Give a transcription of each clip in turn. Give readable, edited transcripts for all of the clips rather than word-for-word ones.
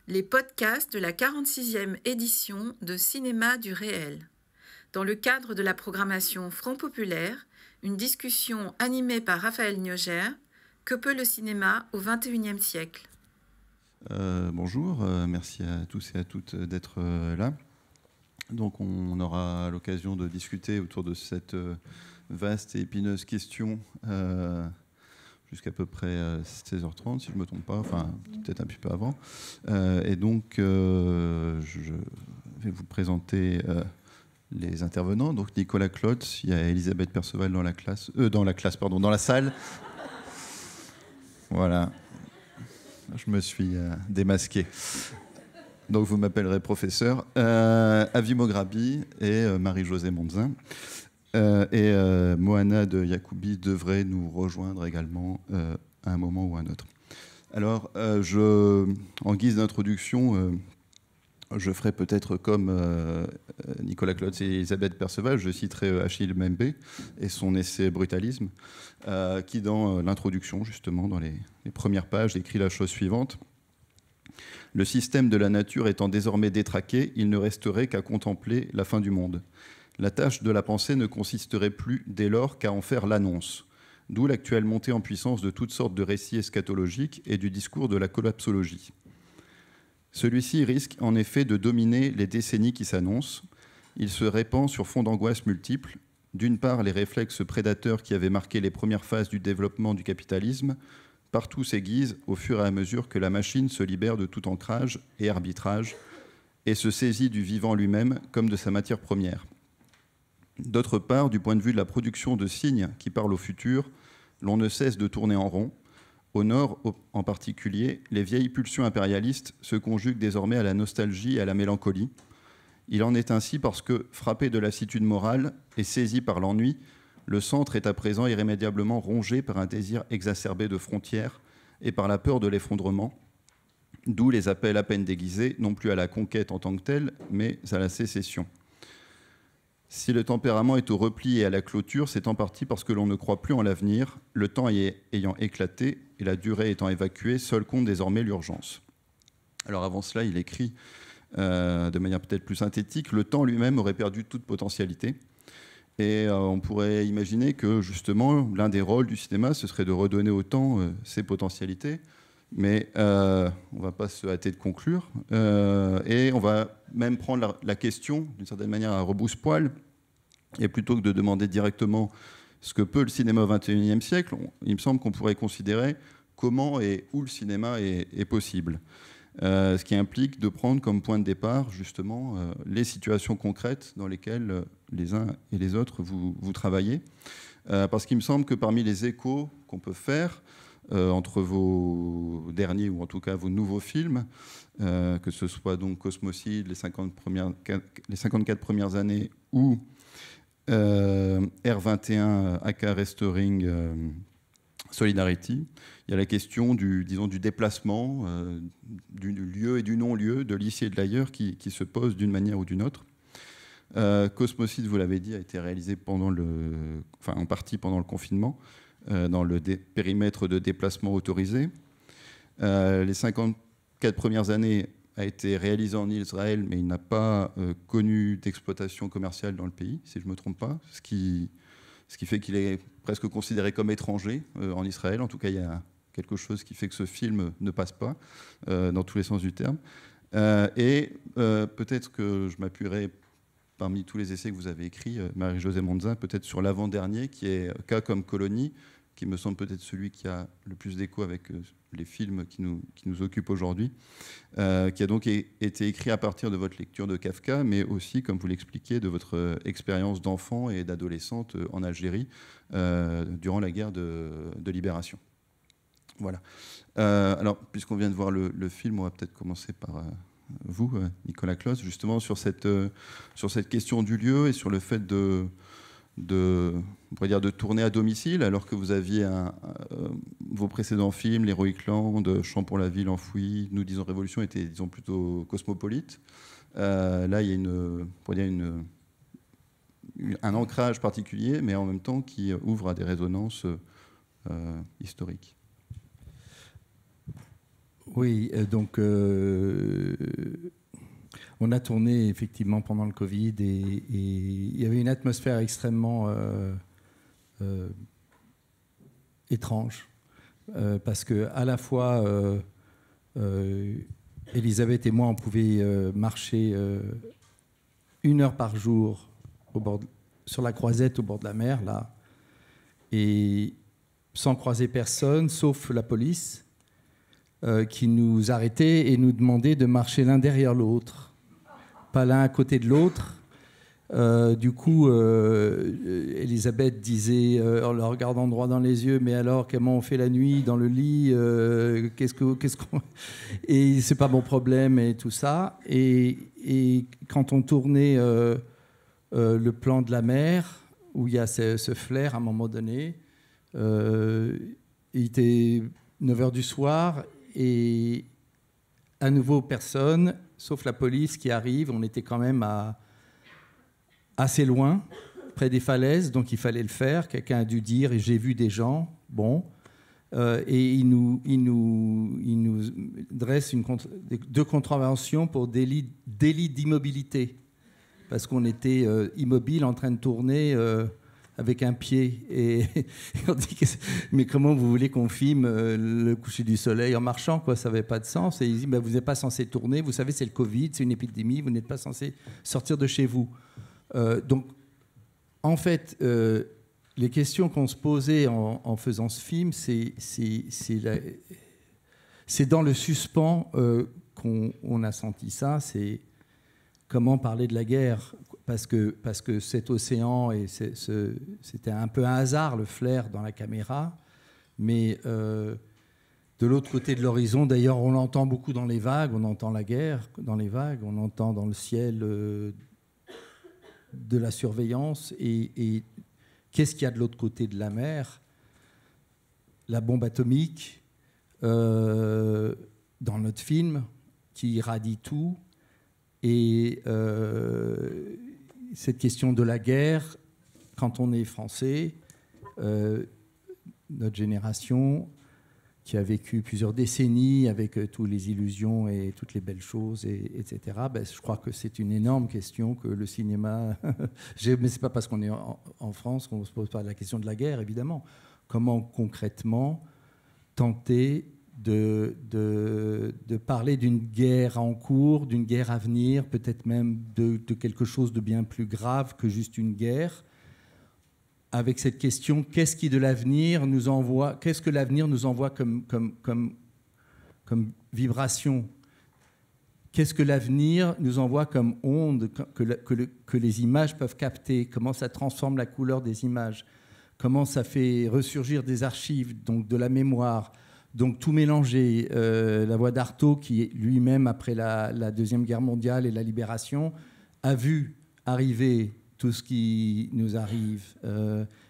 les podcasts de la 46e édition de Cinéma du réel. Dans le cadre de la programmation Front Populaire, une discussion animée par Raphaël Niogère. Que peut le cinéma au XXIe siècle ? Bonjour, merci à tous et à toutes d'être là. Donc on aura l'occasion de discuter autour de cette vaste et épineuse question jusqu'à peu près 16h30, si je ne me trompe pas, enfin peut-être un petit peu avant. Et donc je vais vous présenter les intervenants. Donc Nicolas Klotz, il y a Elisabeth Perceval dans la salle. Voilà. Je me suis démasqué. Donc vous m'appellerez professeur. Avi Mograbi et Marie-Josée Monzin. Et Moana de Yacoubi devrait nous rejoindre également à un moment ou à un autre. Alors, en guise d'introduction, je ferai peut-être comme Nicolas Klotz et Elisabeth Perceval, je citerai Achille Mbembe et son essai Brutalisme, qui dans l'introduction, justement, dans les premières pages, écrit la chose suivante. Le système de la nature étant désormais détraqué, il ne resterait qu'à contempler la fin du monde. La tâche de la pensée ne consisterait plus dès lors qu'à en faire l'annonce, d'où l'actuelle montée en puissance de toutes sortes de récits eschatologiques et du discours de la collapsologie. Celui-ci risque en effet de dominer les décennies qui s'annoncent. Il se répand sur fond d'angoisses multiples. D'une part, les réflexes prédateurs qui avaient marqué les premières phases du développement du capitalisme, partout s'aiguisent au fur et à mesure que la machine se libère de tout ancrage et arbitrage et se saisit du vivant lui-même comme de sa matière première. D'autre part, du point de vue de la production de signes qui parlent au futur, l'on ne cesse de tourner en rond. Au Nord, en particulier, les vieilles pulsions impérialistes se conjuguent désormais à la nostalgie et à la mélancolie. Il en est ainsi parce que, frappé de lassitude morale et saisi par l'ennui, le centre est à présent irrémédiablement rongé par un désir exacerbé de frontières et par la peur de l'effondrement, d'où les appels à peine déguisés, non plus à la conquête en tant que telle, mais à la sécession. Si le tempérament est au repli et à la clôture, c'est en partie parce que l'on ne croit plus en l'avenir, le temps ayant éclaté et la durée étant évacuée, seul compte désormais l'urgence. Alors avant cela, il écrit de manière peut-être plus synthétique, le temps lui-même aurait perdu toute potentialité. Et on pourrait imaginer que justement, l'un des rôles du cinéma, ce serait de redonner au temps ses potentialités. Mais on ne va pas se hâter de conclure. Et on va même prendre la question, d'une certaine manière, à rebrousse-poil. Et plutôt que de demander directement ce que peut le cinéma au XXIe siècle, il me semble qu'on pourrait considérer comment et où le cinéma est possible. Ce qui implique de prendre comme point de départ, justement, les situations concrètes dans lesquelles les uns et les autres vous travaillez. Parce qu'il me semble que parmi les échos qu'on peut faire, entre vos derniers ou en tout cas vos nouveaux films, que ce soit donc Cosmocide, les 54 premières années ou R21 aka Restoring Solidarity, il y a la question du déplacement, du lieu et du non-lieu, de l'ici et de l'ailleurs qui se pose d'une manière ou d'une autre. Cosmocide, vous l'avez dit, a été réalisé en partie pendant le confinement, dans le périmètre de déplacement autorisé. Les 54 premières années a été réalisé en Israël, mais il n'a pas connu d'exploitation commerciale dans le pays, si je ne me trompe pas, ce qui fait qu'il est presque considéré comme étranger en Israël. En tout cas, il y a quelque chose qui fait que ce film ne passe pas, dans tous les sens du terme. Et peut-être que je m'appuierai, parmi tous les essais que vous avez écrits, Marie-Josée Monzin, peut-être sur l'avant-dernier, qui est Cas comme colonie, qui me semble peut-être celui qui a le plus d'écho avec les films qui nous occupent aujourd'hui, qui a donc été écrit à partir de votre lecture de Kafka, mais aussi, comme vous l'expliquiez, de votre expérience d'enfant et d'adolescente en Algérie durant la guerre de libération. Voilà. Alors, puisqu'on vient de voir le film, on va peut-être commencer par vous, Nicolas Klotz, justement sur cette question du lieu et sur le fait de tourner à domicile, alors que vous aviez vos précédents films, l'Heroic Land, Chant pour la ville enfouie, Nous disons Révolution, étaient disons plutôt cosmopolites. Là, il y a un ancrage particulier, mais en même temps qui ouvre à des résonances historiques. Oui, donc on a tourné effectivement pendant le Covid et il y avait une atmosphère extrêmement étrange parce que à la fois Elisabeth et moi on pouvait marcher 1 heure par jour sur la croisette au bord de la mer là et sans croiser personne sauf la police qui nous arrêtait et nous demandait de marcher l'un derrière l'autre, pas l'un à côté de l'autre. Du coup, Elisabeth disait, en le regardant droit dans les yeux, mais alors, comment on fait la nuit dans le lit qu'est-ce qu'on... Et c'est pas mon problème et tout ça. Et quand on tournait le plan de la mer, où il y a ce flair à un moment donné, il était 9h du soir et à nouveau personne, sauf la police qui arrive. On était quand même assez loin, près des falaises, donc il fallait le faire. Quelqu'un a dû dire, et j'ai vu des gens, bon, et il nous dresse 2 contraventions pour délit d'immobilité, parce qu'on était immobile en train de tourner avec un pied. Et on dit, mais comment vous voulez qu'on filme le coucher du soleil en marchant, quoi, ça n'avait pas de sens. Et il dit, vous n'êtes pas censé tourner, vous savez, c'est le Covid, c'est une épidémie, vous n'êtes pas censé sortir de chez vous. Donc, en fait, les questions qu'on se posait en faisant ce film, c'est dans le suspens qu'on a senti ça. C'est comment parler de la guerre, parce que cet océan, et c'était un peu un hasard, le flair dans la caméra, mais de l'autre côté de l'horizon, d'ailleurs, on l'entend beaucoup dans les vagues, on entend la guerre dans les vagues, on entend dans le ciel de la surveillance, et qu'est-ce qu'il y a de l'autre côté de la mer? La bombe atomique, dans notre film, qui irradie tout, et cette question de la guerre, quand on est français, notre génération, qui a vécu plusieurs décennies avec toutes les illusions et toutes les belles choses, etc. Je crois que c'est une énorme question que le cinéma... Mais ce n'est pas parce qu'on est en France qu'on ne se pose pas la question de la guerre, évidemment. Comment concrètement tenter de parler d'une guerre en cours, d'une guerre à venir, peut-être même de quelque chose de bien plus grave que juste une guerre, avec cette question, qu'est-ce que l'avenir nous envoie comme vibration? Qu'est-ce que l'avenir nous envoie comme onde que les images peuvent capter? Comment ça transforme la couleur des images? Comment ça fait ressurgir des archives, donc de la mémoire? Donc tout mélanger, la voix d'Artaud, qui lui-même, après la Deuxième Guerre mondiale et la Libération, a vu arriver tout ce qui nous arrive.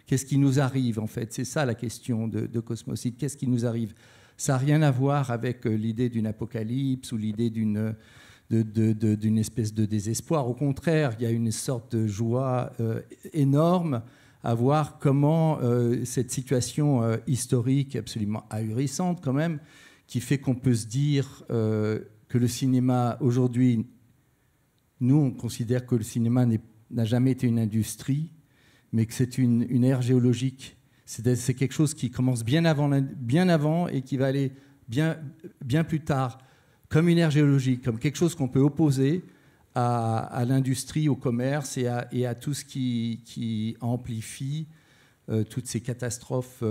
Qu'est-ce qui nous arrive, en fait? C'est ça la question de Cosmocide. Qu'est-ce qui nous arrive? Ça n'a rien à voir avec l'idée d'une apocalypse ou l'idée d'une espèce de désespoir. Au contraire, il y a une sorte de joie énorme à voir comment cette situation historique absolument ahurissante quand même, qui fait qu'on peut se dire que le cinéma, aujourd'hui, nous, on considère que le cinéma n'a jamais été une industrie, mais que c'est une ère géologique. C'est quelque chose qui commence bien avant et qui va aller bien plus tard, comme une ère géologique, comme quelque chose qu'on peut opposer à l'industrie, au commerce et à tout ce qui amplifie toutes ces catastrophes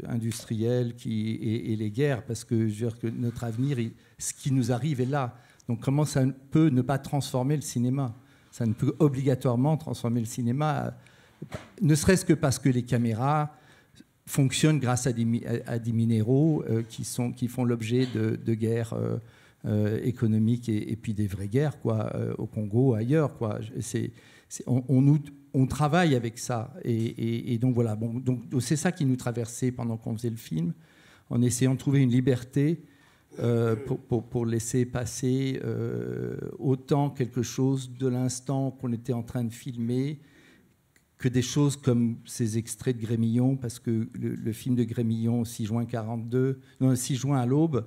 industrielles et les guerres, parce que je veux dire que notre avenir, ce qui nous arrive est là. Donc comment ça peut ne pas transformer le cinéma? Ça ne peut obligatoirement transformer le cinéma, ne serait-ce que parce que les caméras fonctionnent grâce à des minéraux qui font l'objet de guerres économiques et puis des vraies guerres, quoi, au Congo, ailleurs, quoi. On travaille avec ça. Et donc voilà. Bon, donc c'est ça qui nous traversait pendant qu'on faisait le film, en essayant de trouver une liberté pour laisser passer autant quelque chose de l'instant qu'on était en train de filmer que des choses comme ces extraits de Grémillon, parce que le film de Grémillon, 6 juin 42, non, 6 juin à l'aube,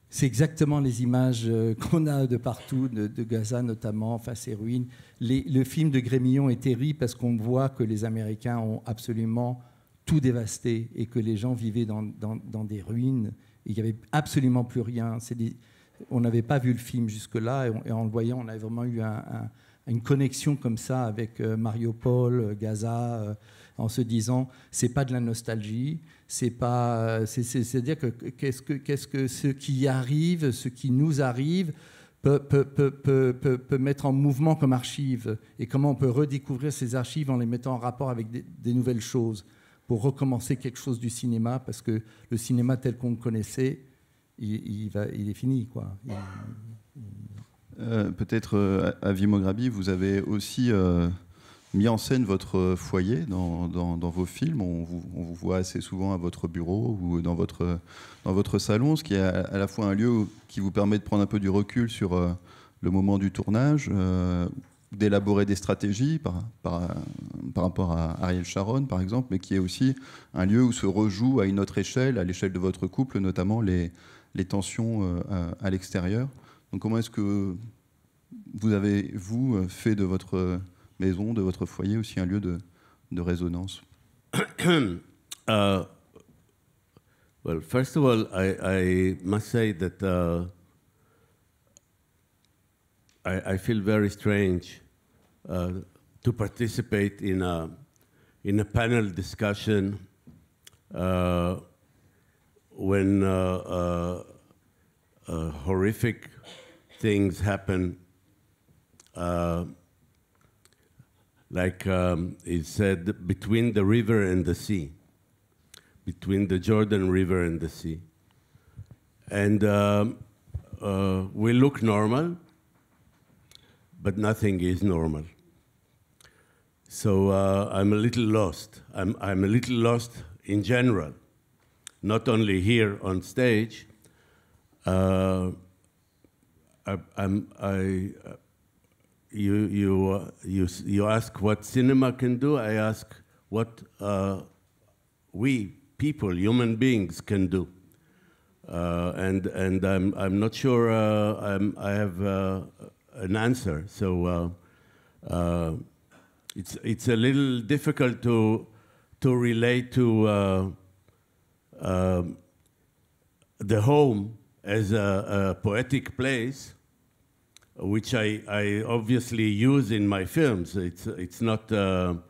c'est exactement les images qu'on a de partout, de Gaza notamment, enfin ces ruines. Le film de Grémillon est terrible parce qu'on voit que les Américains ont absolument tout dévasté et que les gens vivaient dans des ruines et il n'y avait absolument plus rien. On n'avait pas vu le film jusque-là et en le voyant, on avait vraiment eu une connexion comme ça avec Mariupol, Gaza, en se disant c'est pas de la nostalgie, c'est-à-dire que qu'est-ce que ce qui arrive, ce qui nous arrive peut mettre en mouvement comme archive et comment on peut redécouvrir ces archives en les mettant en rapport avec des nouvelles choses pour recommencer quelque chose du cinéma, parce que le cinéma tel qu'on le connaissait, il est fini, quoi. Peut-être, Avi Mograbi, vous avez aussi mis en scène votre foyer dans vos films. On vous voit assez souvent à votre bureau ou dans votre salon, ce qui est à la fois un lieu qui vous permet de prendre un peu du recul sur le moment du tournage, d'élaborer des stratégies par rapport à Ariel Sharon, par exemple, mais qui est aussi un lieu où se rejoue à une autre échelle, à l'échelle de votre couple, notamment les tensions à l'extérieur. Donc comment est-ce que vous avez, fait de votre maison, de votre foyer aussi un lieu de résonance? Well, first of all, I must say that I feel very strange to participate in a panel discussion when horrific things happen, like it said, between the river and the sea, between the Jordan River and the sea. And we look normal, but nothing is normal. So I'm a little lost. I'm a little lost in general, not only here on stage. You ask what cinema can do. I ask what we people, human beings, can do. And I'm not sure I have an answer. So it's a little difficult to relate to the home as a poetic place, which I obviously use in my films. It's not. I'm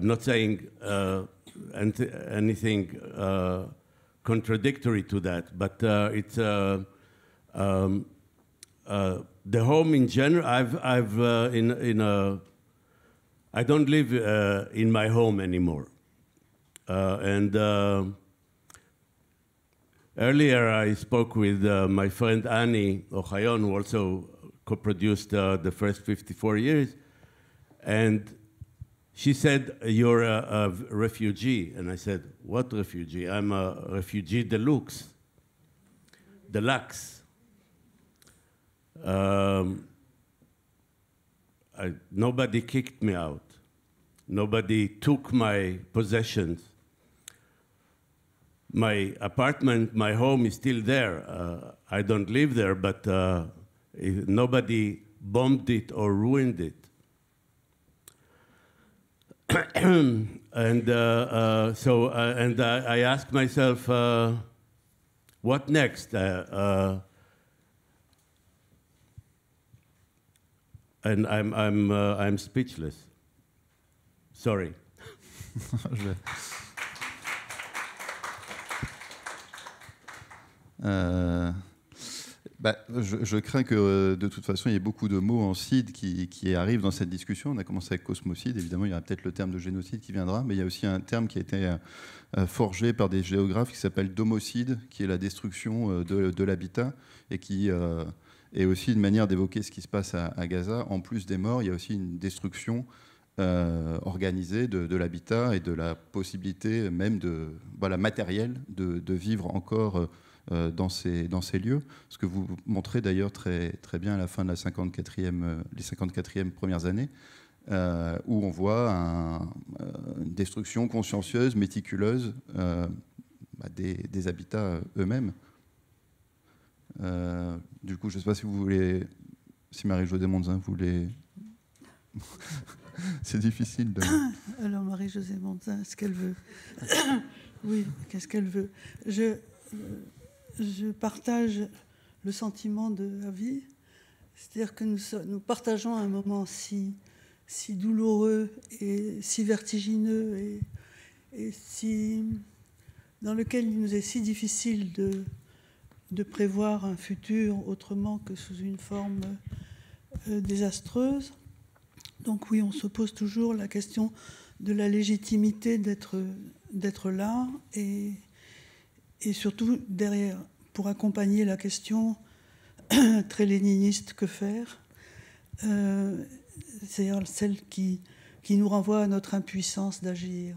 not saying anything contradictory to that, but it's the home in general. I don't live in my home anymore, and earlier I spoke with my friend Annie Ochayon, who also co-produced the first 54 years, and she said, "You're a refugee," and I said, "What refugee? I'm a refugee deluxe. Nobody kicked me out. Nobody took my possessions. My apartment, my home is still there. I don't live there, but nobody bombed it or ruined it." And I asked myself, what next? And I'm speechless. Sorry. Je crains que de toute façon il y ait beaucoup de mots en cide qui arrivent dans cette discussion. On a commencé avec cosmocide, évidemment il y aura peut-être le terme de génocide qui viendra, mais il y a aussi un terme qui a été forgé par des géographes qui s'appelle domocide, qui est la destruction de l'habitat et qui est aussi une manière d'évoquer ce qui se passe à Gaza. En plus des morts, il y a aussi une destruction organisée de l'habitat et de la possibilité même matérielle de vivre encore dans ces lieux, ce que vous montrez d'ailleurs très, très bien à la fin de les 54e premières années. où on voit une destruction consciencieuse, méticuleuse des habitats eux-mêmes. Du coup, je ne sais pas si vous voulez, si Marie-Josée Mondzin voulait... C'est difficile de... Alors, Marie-Josée Mondzin, est-ce qu'elle veut... Oui, qu'est-ce qu'elle veut? Je partage le sentiment de Avi, c'est-à-dire que nous partageons un moment si douloureux et si vertigineux et dans lequel il nous est si difficile de prévoir un futur autrement que sous une forme désastreuse. Donc oui, on se pose toujours la question de la légitimité d'être là et surtout derrière, pour accompagner la question très léniniste, que faire, c'est-à-dire celle qui nous renvoie à notre impuissance d'agir.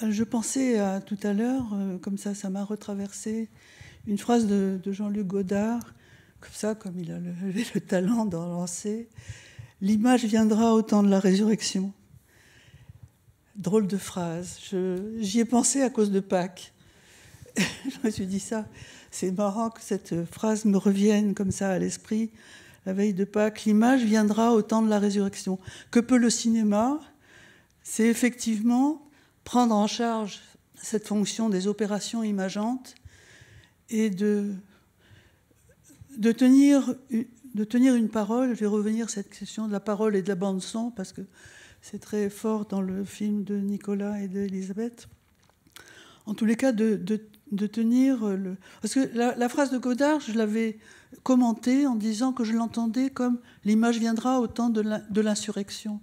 Je pensais à tout à l'heure, comme ça m'a retraversé, une phrase de Jean-Luc Godard, comme il a le talent d'en lancer. « L'image viendra au temps de la résurrection ». Drôle de phrase. J'y ai pensé à cause de Pâques. Je me suis dit ça. C'est marrant que cette phrase me revienne comme ça à l'esprit, la veille de Pâques. L'image viendra au temps de la résurrection. Que peut le cinéma? C'est effectivement prendre en charge cette fonction des opérations imageantes et de tenir une parole. Je vais revenir à cette question de la parole et de la bande-son, parce que c'est très fort dans le film de Nicolas et d'Elisabeth. En tous les cas, de tenir... Parce que la phrase de Godard, je l'avais commentée en disant que je l'entendais comme « l'image viendra au temps de l'insurrection ».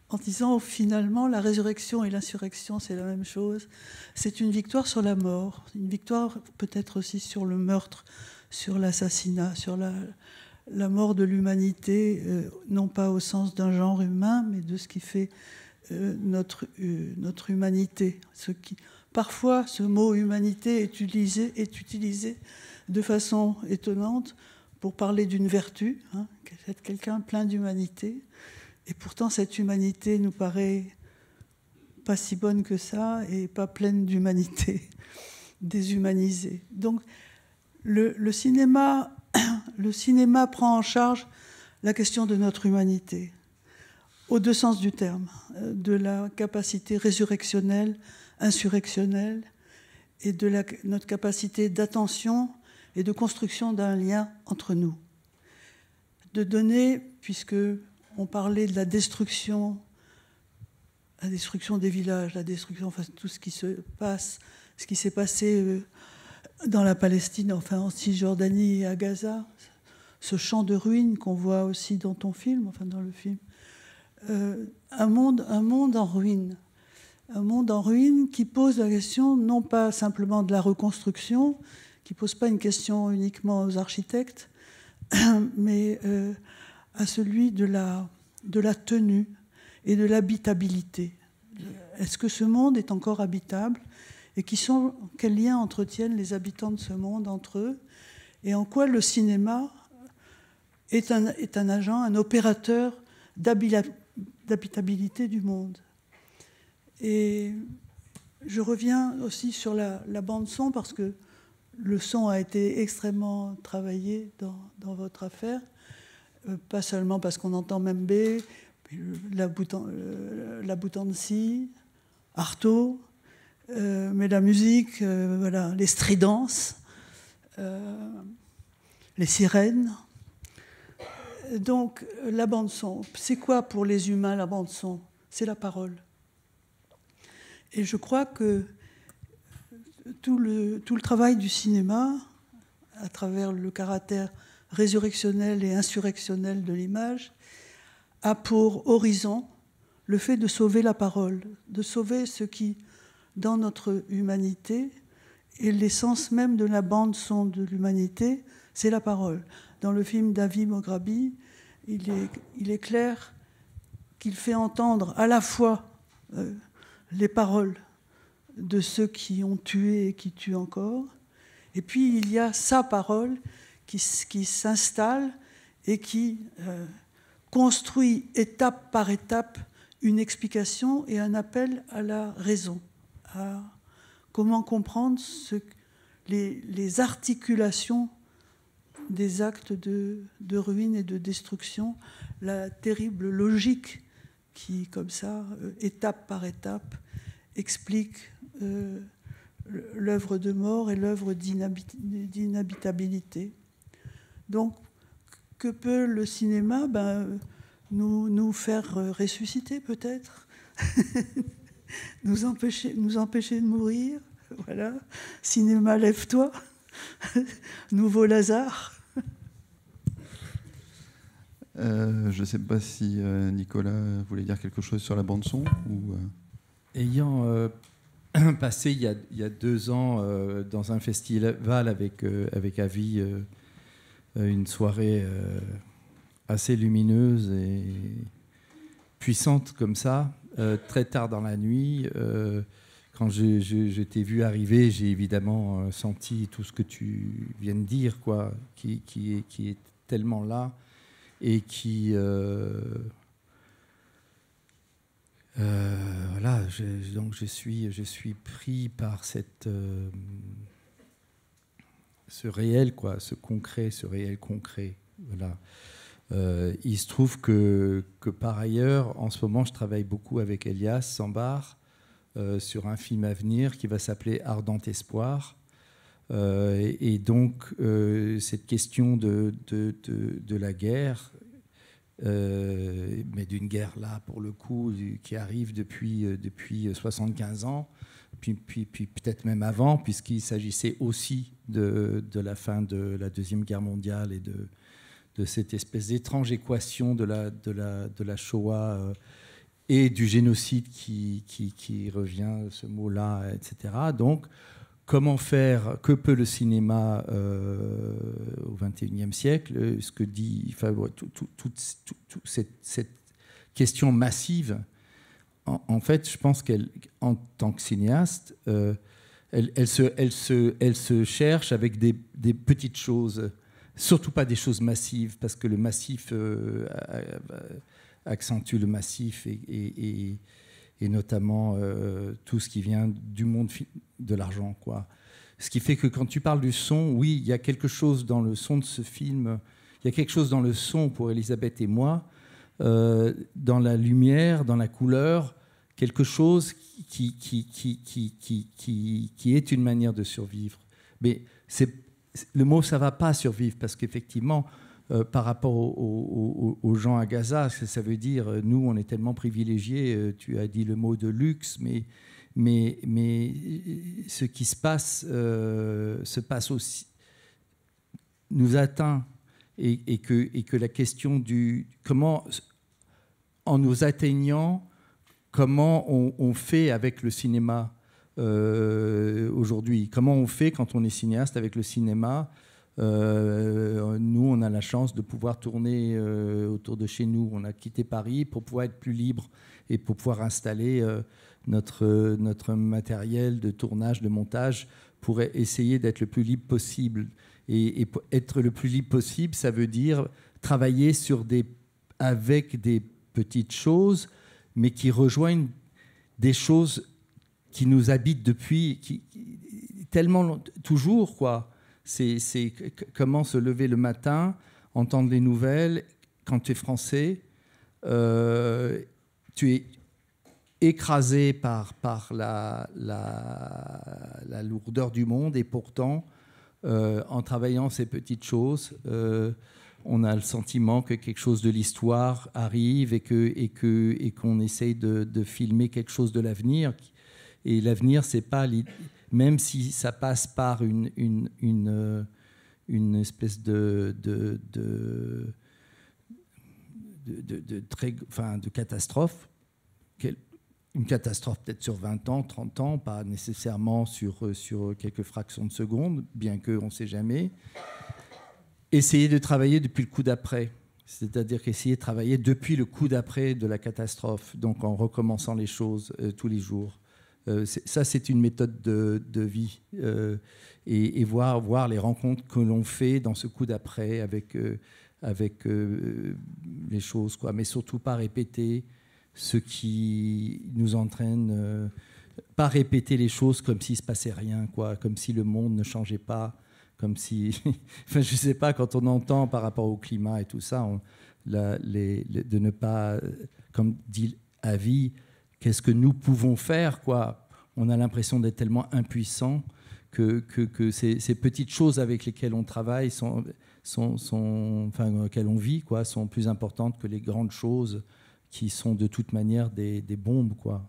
En disant finalement, la résurrection et l'insurrection, c'est la même chose. C'est une victoire sur la mort, une victoire peut-être aussi sur le meurtre, sur l'assassinat, sur la mort de l'humanité, non pas au sens d'un genre humain, mais de ce qui fait notre humanité. Parfois, ce mot humanité est utilisé de façon étonnante pour parler d'une vertu, être quelqu'un plein d'humanité. Et pourtant, cette humanité nous paraît pas si bonne que ça et pas pleine d'humanité, déshumanisée. Donc, le cinéma prend en charge la question de notre humanité, aux deux sens du terme, de la capacité résurrectionnelle, insurrectionnelle, et de notre capacité d'attention et de construction d'un lien entre nous. De donner, puisque on parlait de la destruction des villages, la destruction, enfin tout ce qui se passe, ce qui s'est passé dans la Palestine, enfin en Cisjordanie et à Gaza, ce champ de ruines qu'on voit aussi dans ton film, enfin dans le film, un monde en ruine. Un monde en ruine qui pose la question non pas simplement de la reconstruction, qui ne pose pas une question uniquement aux architectes, mais à celui de la tenue et de l'habitabilité. Est-ce que ce monde est encore habitable? Et quels liens entretiennent les habitants de ce monde entre eux? Et en quoi le cinéma est un agent, un opérateur d'habitabilité du monde? Et je reviens aussi sur la bande-son, parce que le son a été extrêmement travaillé dans votre affaire. Pas seulement parce qu'on entend Membe, la Boutancy, Artaud, mais la musique, voilà, les stridences, les sirènes. Donc la bande-son, c'est quoi pour les humains la bande-son? C'est la parole. Et je crois que tout le travail du cinéma, à travers le caractère résurrectionnel et insurrectionnel de l'image, a pour horizon le fait de sauver la parole, de sauver ce qui, dans notre humanité, est l'essence même de la bande-son de l'humanité, c'est la parole. Dans le film d'Avi Mograbi, il est clair qu'il fait entendre à la fois les paroles de ceux qui ont tué et qui tuent encore, et puis il y a sa parole qui s'installe et qui construit étape par étape une explication et un appel à la raison, à comment comprendre les articulations des actes de ruine et de destruction, la terrible logique qui, comme ça, étape par étape, explique l'œuvre de mort et l'œuvre d'inhabitabilité. Donc, que peut le cinéma nous faire ressusciter, peut-être, nous empêcher de mourir. Voilà. Cinéma, lève-toi. Nouveau Lazare. Je ne sais pas si Nicolas voulait dire quelque chose sur la bande-son ou... Ayant passé il y a 2 ans dans un festival avec Avi, une soirée assez lumineuse et puissante comme ça, très tard dans la nuit, quand je t'ai vu arriver, j'ai évidemment senti tout ce que tu viens de dire, quoi, qui est tellement là et qui... voilà, donc je suis pris par ce réel, quoi, ce réel concret. Voilà. Il se trouve que par ailleurs, en ce moment, je travaille beaucoup avec Elias Sambar sur un film à venir qui va s'appeler Ardent Espoir. Et donc, cette question de la guerre, mais d'une guerre là, pour le coup, qui arrive depuis 75 ans, puis peut-être même avant, puisqu'il s'agissait aussi de la fin de la Deuxième Guerre mondiale et de cette espèce d'étrange équation de la Shoah et du génocide qui revient, ce mot-là, etc. Donc, comment faire, que peut le cinéma au XXIe siècle, ce que dit, enfin, toute cette question massive, en fait, je pense qu'en tant que cinéaste, elle se cherche avec des petites choses, surtout pas des choses massives, parce que le massif accentue le massif et notamment tout ce qui vient du monde de l'argent, quoi. Ce qui fait que quand tu parles du son, oui, il y a quelque chose dans le son de ce film, il y a quelque chose dans le son pour Elisabeth et moi, dans la lumière, dans la couleur, quelque chose qui est une manière de survivre. Mais le mot « ça ne va pas survivre » parce qu'effectivement, par rapport aux gens à Gaza, ça veut dire, nous, on est tellement privilégiés, tu as dit le mot de luxe, mais ce qui se passe aussi, nous atteint, et que la question du comment, en nous atteignant, comment on fait avec le cinéma aujourd'hui, comment on fait quand on est cinéaste avec le cinéma. Nous, on a la chance de pouvoir tourner autour de chez nous. On a quitté Paris pour pouvoir être plus libre et pour pouvoir installer notre matériel de tournage, de montage, pour essayer d'être le plus libre possible. Et être le plus libre possible, ça veut dire travailler avec des petites choses, mais qui rejoignent des choses qui nous habitent depuis tellement toujours, quoi. C'est comment se lever le matin, entendre les nouvelles. Quand tu es français, tu es écrasé par la lourdeur du monde, et pourtant, en travaillant ces petites choses, on a le sentiment que quelque chose de l'histoire arrive et qu'on essaye de filmer quelque chose de l'avenir. Et l'avenir, c'est pas... Même si ça passe par une espèce de catastrophe, une catastrophe peut-être sur 20 ans, 30 ans, pas nécessairement sur quelques fractions de secondes, bien qu'on ne sait jamais. Essayer de travailler depuis le coup d'après, c'est-à-dire qu'essayer de travailler depuis le coup d'après de la catastrophe, donc en recommençant les choses tous les jours. Ça, c'est une méthode de vie, et voir les rencontres que l'on fait dans ce coup d'après avec avec les choses, quoi. Mais surtout pas répéter ce qui nous entraîne, pas répéter les choses comme s'il ne se passait rien, quoi, comme si le monde ne changeait pas, comme si... enfin, je ne sais pas, quand on entend par rapport au climat et tout ça, de ne pas, comme dit Avi, qu'est-ce que nous pouvons faire, quoi. On a l'impression d'être tellement impuissants que ces petites choses avec lesquelles on travaille, enfin, auxquelles on vit, quoi, sont plus importantes que les grandes choses qui sont de toute manière des bombes, quoi.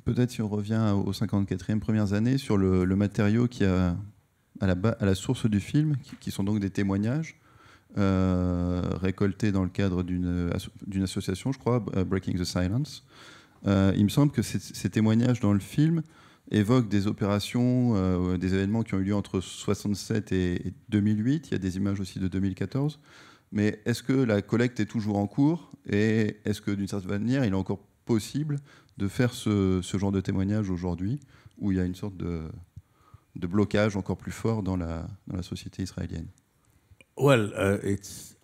Peut-être si on revient aux 54e premières années sur le matériau qui a à la source du film, qui sont donc des témoignages récoltés dans le cadre d'une association, je crois, Breaking the Silence. Il me semble que ces témoignages dans le film évoquent des opérations, des événements qui ont eu lieu entre 1967 et 2008. Il y a des images aussi de 2014. Mais est-ce que la collecte est toujours en cours? Et est-ce que, d'une certaine manière, il est encore possible de faire ce genre de témoignage aujourd'hui, où il y a une sorte de blocage encore plus fort dans la société israélienne? Well, it's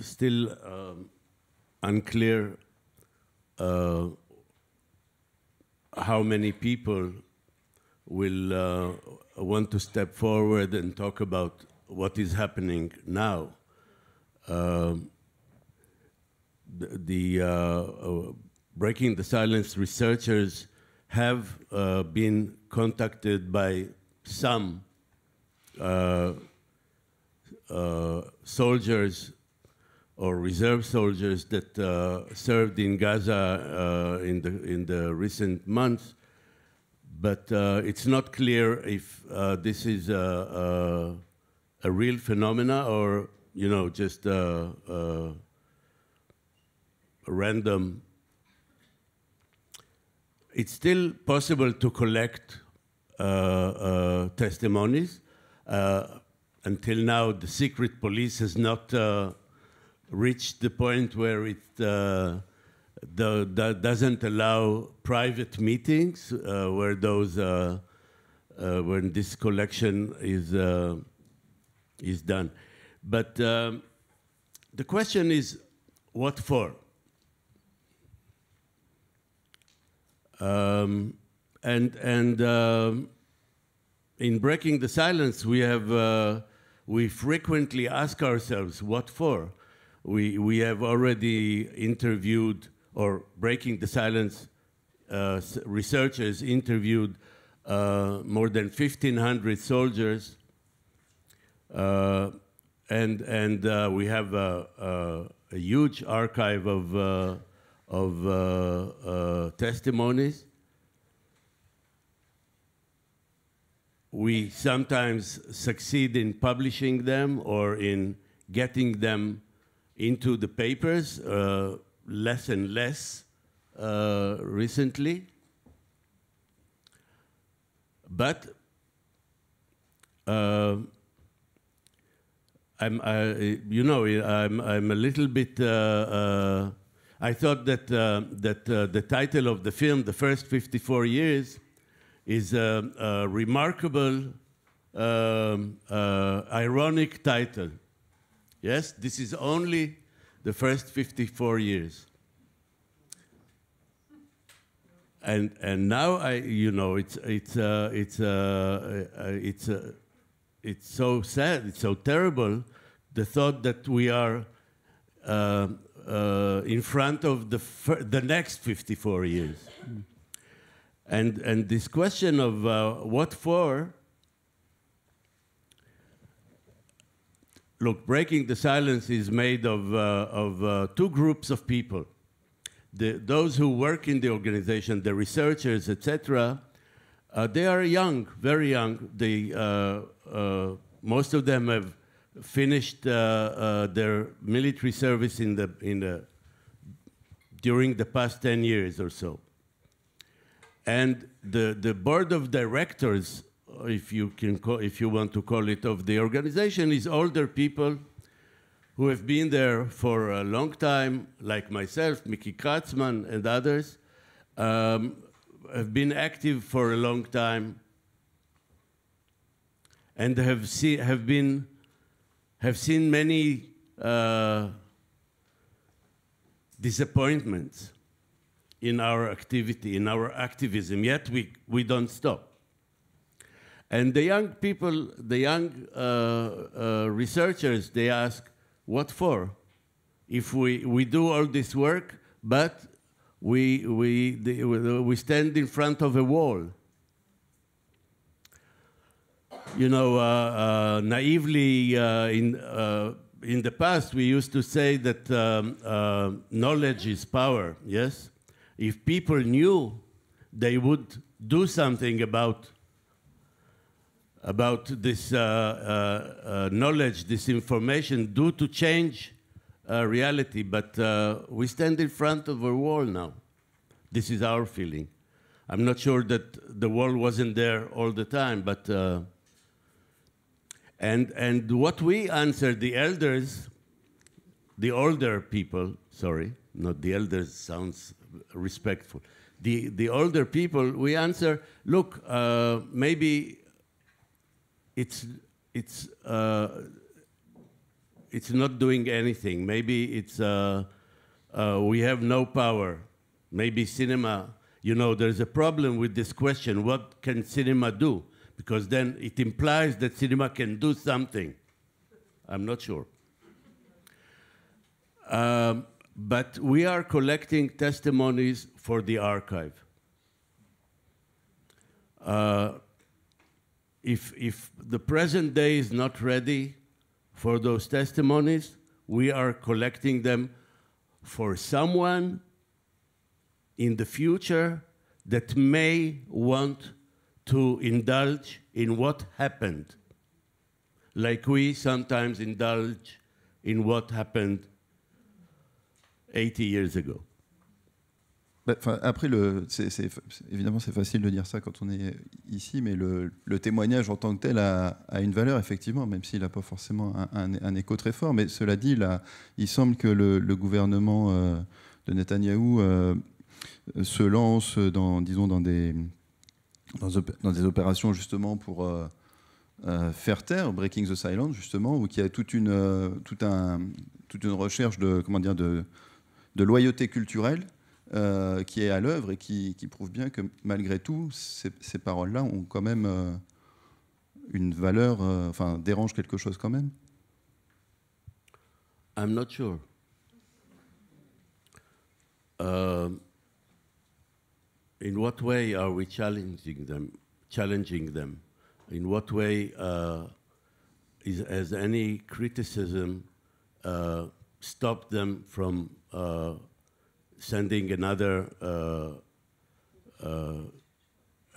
still unclear how many people will want to step forward and talk about what is happening now. Breaking the Silence researchers have been contacted by some soldiers or reserve soldiers that served in Gaza in the recent months, but it's not clear if this is a real phenomena or just a random. It's still possible to collect testimonies. Until now, the secret police has not reached the point where it doesn't allow private meetings where when this collection is done. But the question is, what for? In Breaking the Silence, we frequently ask ourselves, what for? We have already interviewed, or Breaking the Silence researchers interviewed more than 1,500 soldiers, and we have a huge archive of testimonies. We sometimes succeed in publishing them or in getting them into the papers, less and less recently. But I'm a little bit. I thought that the title of the film, The First 54 Years, is a remarkable, ironic title. Yes, this is only the first 54 years. And now it's so sad, it's so terrible, the thought that we are in front of the next 54 years. And this question of what for, look, Breaking the Silence is made of two groups of people. Those who work in the organization, the researchers, etc., they are young, very young. Most of them have finished their military service during the past 10 years or so. And the board of directors, if you want to call it, of the organization is older people who have been there for a long time, like myself, Mickey Kratzman, and others, have been active for a long time. and have seen many disappointments in our activity, in our activism, yet we don't stop. And the young people, the young researchers, they ask, what for? If we do all this work, but we stand in front of a wall. You know, naively, in the past, we used to say that knowledge is power, yes? If people knew, they would do something about this knowledge, this information, due to change reality. But we stand in front of a wall now. This is our feeling. I'm not sure that the wall wasn't there all the time, but and what we answer the elders, the older people, sorry, not the elders sounds respectful. The older people, we answer, look, maybe it's not doing anything. Maybe it's we have no power. Maybe cinema, you know, there's a problem with this question. What can cinema do? Because then it implies that cinema can do something. I'm not sure. But we are collecting testimonies for the archive. If the present day is not ready for those testimonies, we are collecting them for someone in the future that may want to indulge in what happened, like we sometimes indulge in what happened 80 years ago. Après, évidemment, c'est facile de dire ça quand on est ici, mais le témoignage en tant que tel a une valeur, effectivement, même s'il n'a pas forcément un écho très fort. Mais cela dit, là, il semble que le gouvernement de Netanyahou se lance dans des opérations justement pour faire taire, Breaking the Silence, justement, où il y a toute une recherche de loyauté culturelle qui est à l'œuvre et qui prouve bien que malgré tout, ces paroles-là ont quand même une valeur, enfin dérangent quelque chose quand même. I'm not sure. In what way are we challenging them? In what way has any criticism stopped them from sending another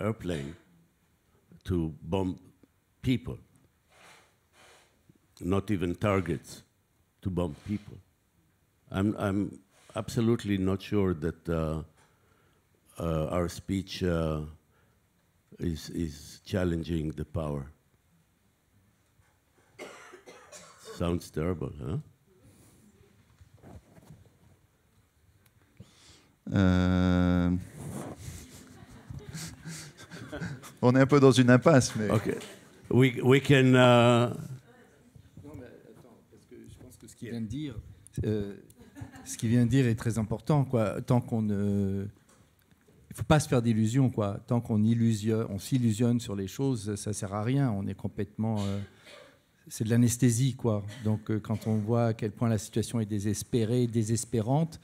airplane to bomb people? Not even targets, to bomb people. I'm absolutely not sure that our speech is challenging the power. Sounds terrible, huh? On est un peu dans une impasse, mais... Okay. We can... Non, mais attends, parce que je pense que ce qu'il vient de dire, est très important, quoi. Tant qu'on ne... Il ne faut pas se faire d'illusions, quoi. Tant qu'on s'illusionne sur les choses, ça ne sert à rien. On est complètement... c'est de l'anesthésie, quoi. Donc, quand on voit à quel point la situation est désespérée, désespérante,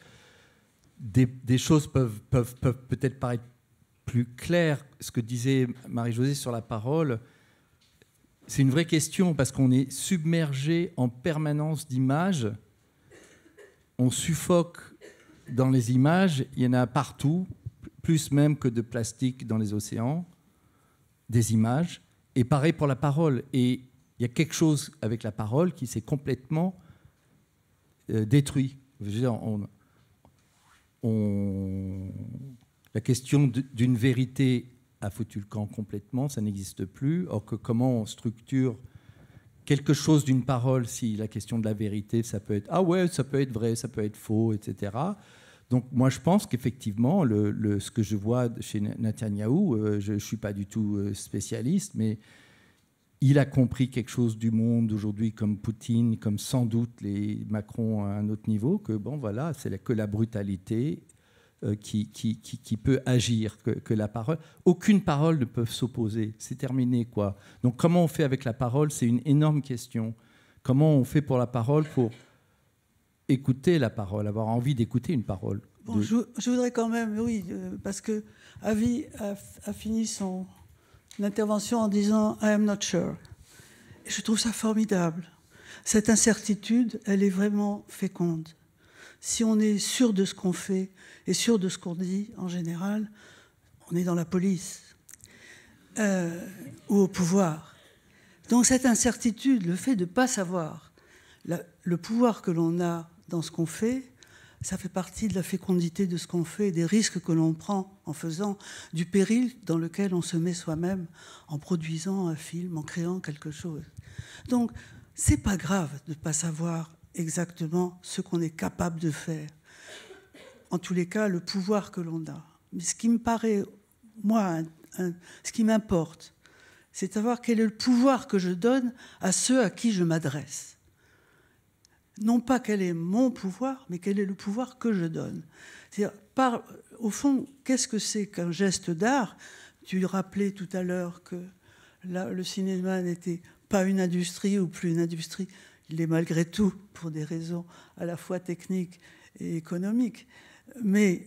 des choses peuvent peut-être paraître plus claires. Ce que disait Marie-Josée sur la parole, c'est une vraie question, parce qu'on est submergé en permanence d'images. On suffoque dans les images. Il y en a partout, plus même que de plastique dans les océans, des images. Et pareil pour la parole. Et il y a quelque chose avec la parole qui s'est complètement détruit. Je veux dire, la question d'une vérité a foutu le camp complètement, ça n'existe plus. Or, comment on structure quelque chose d'une parole, si la question de la vérité, ça peut être « ah ouais, ça peut être vrai, ça peut être faux », etc. Donc moi, je pense qu'effectivement, ce que je vois chez Netanyahou, je ne suis pas du tout spécialiste, mais il a compris quelque chose du monde aujourd'hui, comme Poutine, comme sans doute les Macron à un autre niveau, que bon, voilà, c'est que la brutalité qui peut agir, que la parole. Aucune parole ne peut s'opposer. C'est terminé, quoi. Donc, comment on fait avec la parole? C'est une énorme question. Comment on fait pour la parole, pour écouter la parole, avoir envie d'écouter une parole? Bon, je voudrais quand même, oui, parce que Avi a fini son intervention en disant « I am not sure ». Et je trouve ça formidable. Cette incertitude, elle est vraiment féconde. Si on est sûr de ce qu'on fait et sûr de ce qu'on dit, en général, on est dans la police ou au pouvoir. Donc cette incertitude, le fait de ne pas savoir le pouvoir que l'on a dans ce qu'on fait, ça fait partie de la fécondité de ce qu'on fait, des risques que l'on prend en faisant, du péril dans lequel on se met soi-même en produisant un film, en créant quelque chose. Donc, c'est pas grave de ne pas savoir exactement ce qu'on est capable de faire. En tous les cas, le pouvoir que l'on a. Mais ce qui me paraît, moi, ce qui m'importe, c'est de savoir quel est le pouvoir que je donne à ceux à qui je m'adresse. Non pas quel est mon pouvoir, mais quel est le pouvoir que je donne. C'est-à-dire, au fond, qu'est-ce que c'est qu'un geste d'art? Tu rappelais tout à l'heure que le cinéma n'était pas une industrie ou plus une industrie. Il l'est malgré tout, pour des raisons à la fois techniques et économiques. Mais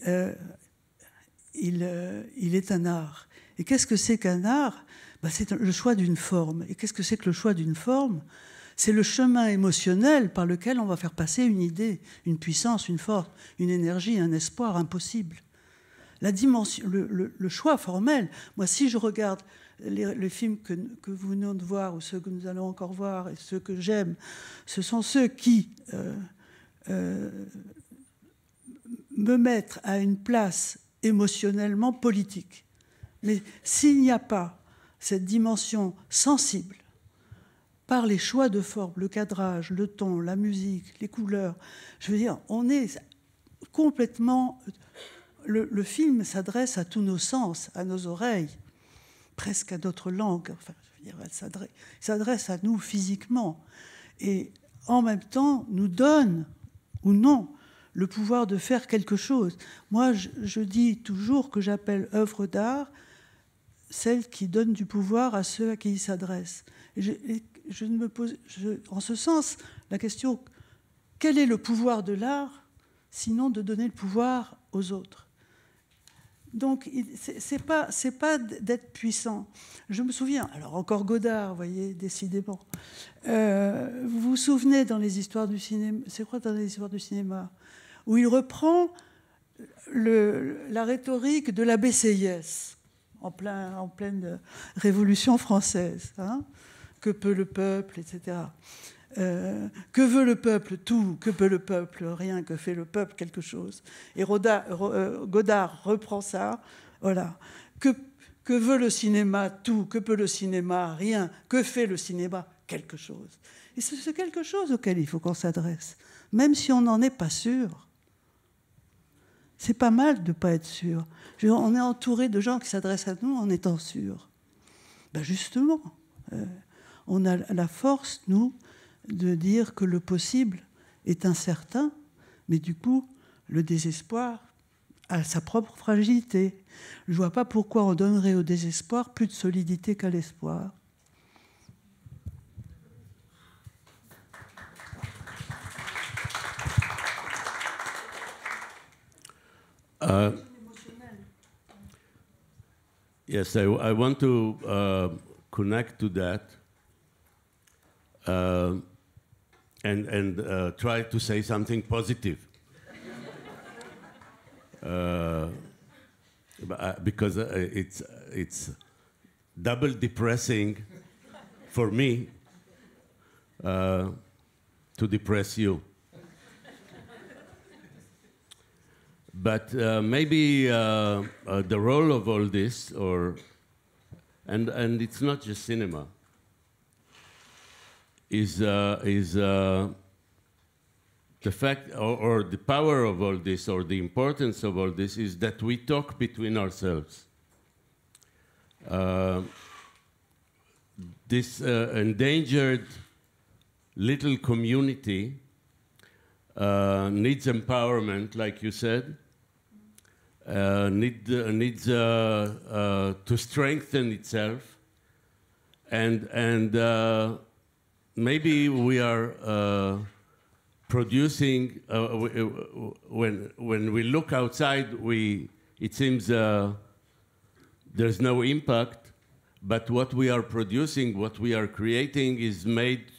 il est un art. Et qu'est-ce que c'est qu'un art? C'est le choix d'une forme. Et qu'est-ce que c'est que le choix d'une forme? C'est le chemin émotionnel par lequel on va faire passer une idée, une puissance, une force, une énergie, un espoir impossible. La dimension, le choix formel. Moi, si je regarde les films que vous venez de voir ou ceux que nous allons encore voir et ceux que j'aime, ce sont ceux qui me mettent à une place émotionnellement politique. Mais s'il n'y a pas cette dimension sensible, par les choix de forme, le cadrage, le ton, la musique, les couleurs. Je veux dire, on est complètement... Le film s'adresse à tous nos sens, à nos oreilles, presque à notre langue. Enfin, je veux dire, il s'adresse à nous physiquement. Et en même temps, nous donne, ou non, le pouvoir de faire quelque chose. Moi, je dis toujours que j'appelle œuvre d'art celle qui donne du pouvoir à ceux à qui il s'adresse. Je me pose, en ce sens, la question, quel est le pouvoir de l'art, sinon de donner le pouvoir aux autres? Donc, c'est pas d'être puissant. Je me souviens, alors encore Godard, vous voyez, décidément. Vous vous souvenez dans les histoires du cinéma, c'est quoi dans les histoires du cinéma, où il reprend la rhétorique de l'abbé Sieyès, en pleine Révolution française, hein. Que peut le peuple, etc. Que veut le peuple? Tout. Que peut le peuple? Rien. Que fait le peuple? Quelque chose. Et Godard reprend ça. Voilà. Que veut le cinéma? Tout. Que peut le cinéma? Rien. Que fait le cinéma? Quelque chose. Et c'est quelque chose auquel il faut qu'on s'adresse, même si on n'en est pas sûr. C'est pas mal de ne pas être sûr. On est entouré de gens qui s'adressent à nous en étant sûrs. Justement, on a la force, nous, de dire que le possible est incertain, mais du coup, le désespoir a sa propre fragilité. Je ne vois pas pourquoi on donnerait au désespoir plus de solidité qu'à l'espoir. Yes, I want to connect to that and try to say something positive. Because it's double depressing for me to depress you. But maybe the role of all this, and it's not just cinema, is the fact or the power of all this or the importance of all this is that we talk between ourselves. this endangered little community needs empowerment, like you said, needs to strengthen itself, and maybe we are producing. When we look outside, it seems there's no impact, but what we are producing, what we are creating, is made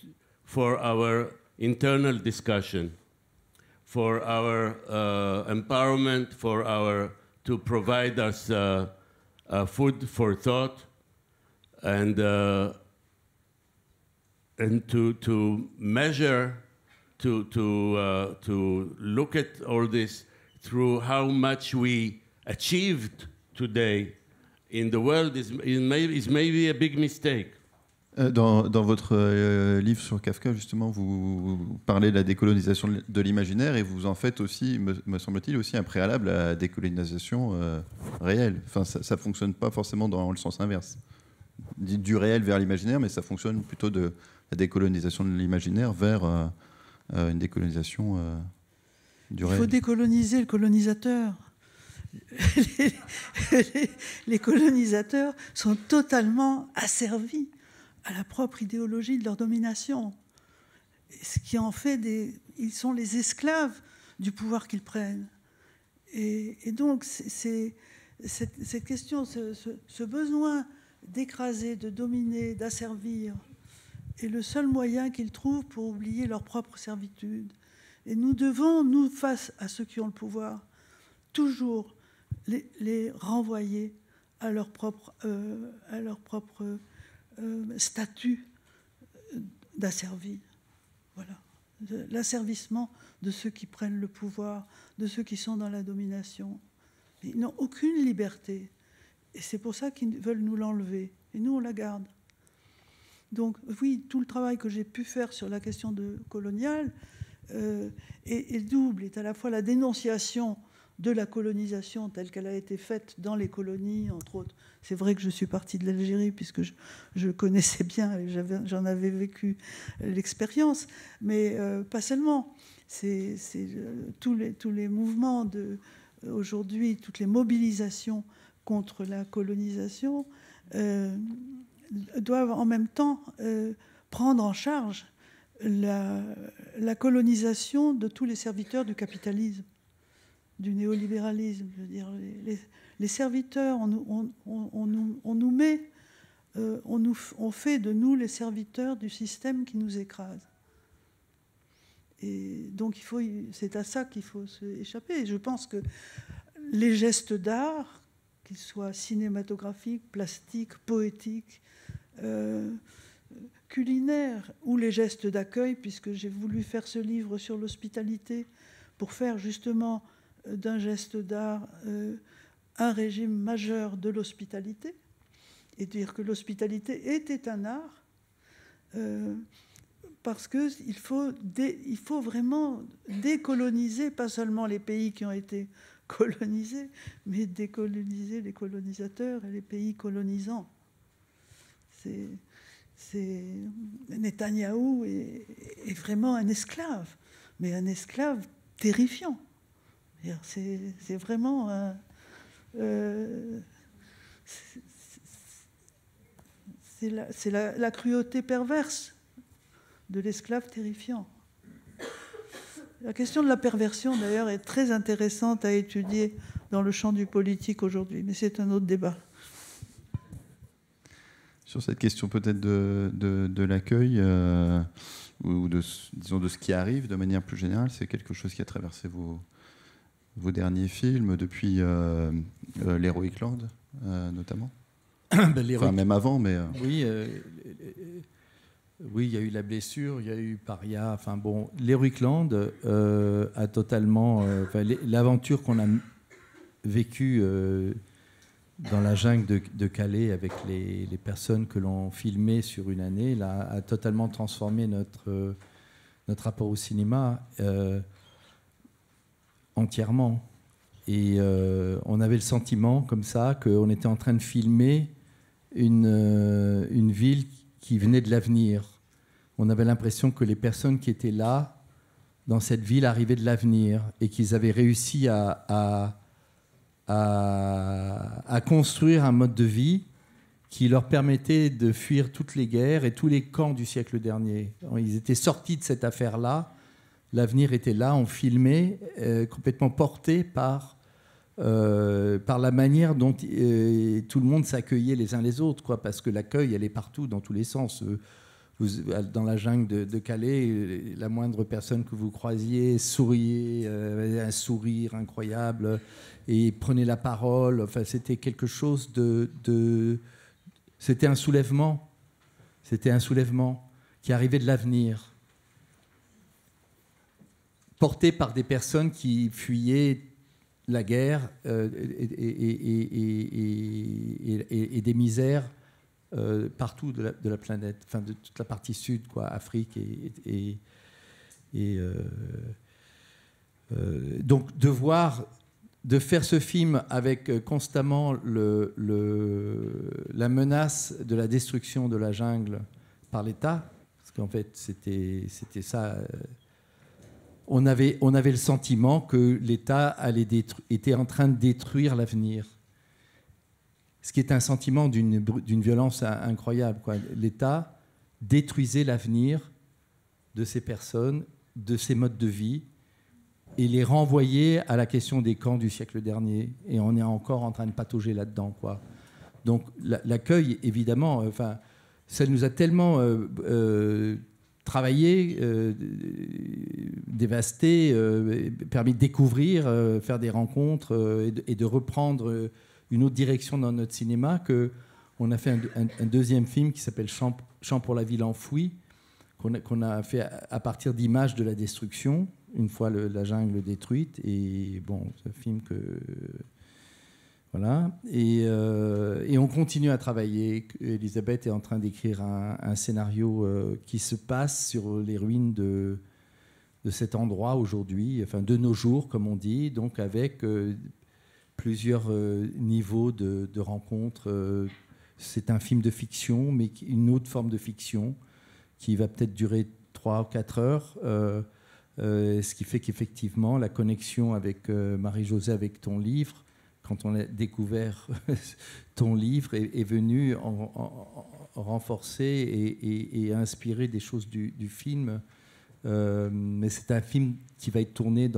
for our internal discussion, for our empowerment, to provide us food for thought, and to measure, to look at all this through how much we achieved today in the world is maybe a big mistake. Dans votre livre sur Kafka, justement, vous parlez de la décolonisation de l'imaginaire et vous en faites aussi, me semble-t-il, aussi un préalable à la décolonisation réelle. Enfin, ça ne fonctionne pas forcément dans le sens inverse. Du réel vers l'imaginaire, mais ça fonctionne plutôt de la décolonisation de l'imaginaire vers une décolonisation du réel. Il faut décoloniser le colonisateur. Les colonisateurs sont totalement asservis à la propre idéologie de leur domination. Ce qui en fait ils sont les esclaves du pouvoir qu'ils prennent. Et donc, cette question, ce besoin d'écraser, de dominer, d'asservir, est le seul moyen qu'ils trouvent pour oublier leur propre servitude. Et nous devons, nous, face à ceux qui ont le pouvoir, toujours les renvoyer à leur propre statut d'asservi. Voilà. L'asservissement de ceux qui prennent le pouvoir, de ceux qui sont dans la domination. Ils n'ont aucune liberté. Et c'est pour ça qu'ils veulent nous l'enlever. Et nous, on la garde. Donc, oui, tout le travail que j'ai pu faire sur la question coloniale est double. Est à la fois la dénonciation de la colonisation telle qu'elle a été faite dans les colonies, entre autres. C'est vrai que je suis partie de l'Algérie puisque je connaissais bien, j'en avais vécu l'expérience, mais pas seulement. C'est tous les mouvements aujourd'hui, toutes les mobilisations contre la colonisation doivent en même temps prendre en charge la colonisation de tous les serviteurs du capitalisme, du néolibéralisme. Je veux dire, les serviteurs, on fait de nous les serviteurs du système qui nous écrase. Et donc c'est à ça qu'il faut s'échapper. Et je pense que les gestes d'art, qu'ils soient cinématographiques, plastiques, poétiques, culinaires, ou les gestes d'accueil, puisque j'ai voulu faire ce livre sur l'hospitalité pour faire justement d'un geste d'art un régime majeur de l'hospitalité, et dire que l'hospitalité était un art, parce qu'il faut vraiment décoloniser, pas seulement les pays qui ont été colonisés, mais décoloniser les colonisateurs et les pays colonisants. Netanyahou est vraiment un esclave, mais un esclave terrifiant. C'est vraiment c'est la cruauté perverse de l'esclave terrifiant. La question de la perversion, d'ailleurs, est très intéressante à étudier dans le champ du politique aujourd'hui, mais c'est un autre débat. Sur cette question peut-être de l'accueil, ou disons de ce qui arrive de manière plus générale, c'est quelque chose qui a traversé vos derniers films, depuis l'Heroic Land, notamment. Enfin, même avant, mais... Oui, il y a eu La Blessure, il y a eu Paria. Enfin bon, l'Heroic Land a totalement... l'aventure qu'on a vécue dans la jungle de Calais avec les personnes que l'on filmait sur une année, là, a totalement transformé notre rapport au cinéma entièrement. Et on avait le sentiment, comme ça, qu'on était en train de filmer une ville qui venaient de l'avenir. On avait l'impression que les personnes qui étaient là, dans cette ville, arrivaient de l'avenir et qu'ils avaient réussi à construire un mode de vie qui leur permettait de fuir toutes les guerres et tous les camps du siècle dernier. Ils étaient sortis de cette affaire-là, l'avenir était là, on filmait, complètement porté par la manière dont tout le monde s'accueillait les uns les autres, quoi, parce que l'accueil, elle est partout, dans tous les sens. Dans la jungle de Calais, la moindre personne que vous croisiez souriait, un sourire incroyable, et prenait la parole. Enfin, c'était quelque chose c'était un soulèvement. C'était un soulèvement qui arrivait de l'avenir, porté par des personnes qui fuyaient la guerre et des misères partout de la planète, enfin de toute la partie sud, quoi, Afrique donc de faire ce film avec constamment la menace de la destruction de la jungle par l'État, parce qu'en fait c'était ça. On avait le sentiment que l'État était en train de détruire l'avenir. Ce qui est un sentiment d'une violence incroyable, quoi. L'État détruisait l'avenir de ces personnes, de ces modes de vie, et les renvoyait à la question des camps du siècle dernier. Et on est encore en train de patauger là-dedans, quoi. Donc l'accueil, évidemment, enfin, ça nous a tellement travaillé, dévasté, permis de découvrir, faire des rencontres et de reprendre une autre direction dans notre cinéma, qu'on a fait un deuxième film qui s'appelle Chant pour la ville enfouie, qu'on a fait à partir d'images de la destruction, une fois la jungle détruite. Et bon, c'est un film que... Voilà. Et on continue à travailler. Elisabeth est en train d'écrire un scénario qui se passe sur les ruines de cet endroit aujourd'hui, enfin de nos jours, comme on dit, donc avec plusieurs niveaux de rencontres. C'est un film de fiction, mais une autre forme de fiction qui va peut-être durer 3 ou 4 heures. Ce qui fait qu'effectivement, la connexion avec Marie-Josée, avec ton livre, quand on a découvert ton livre, est venu renforcer et inspirer des choses du film. Mais c'est un film qui va être tourné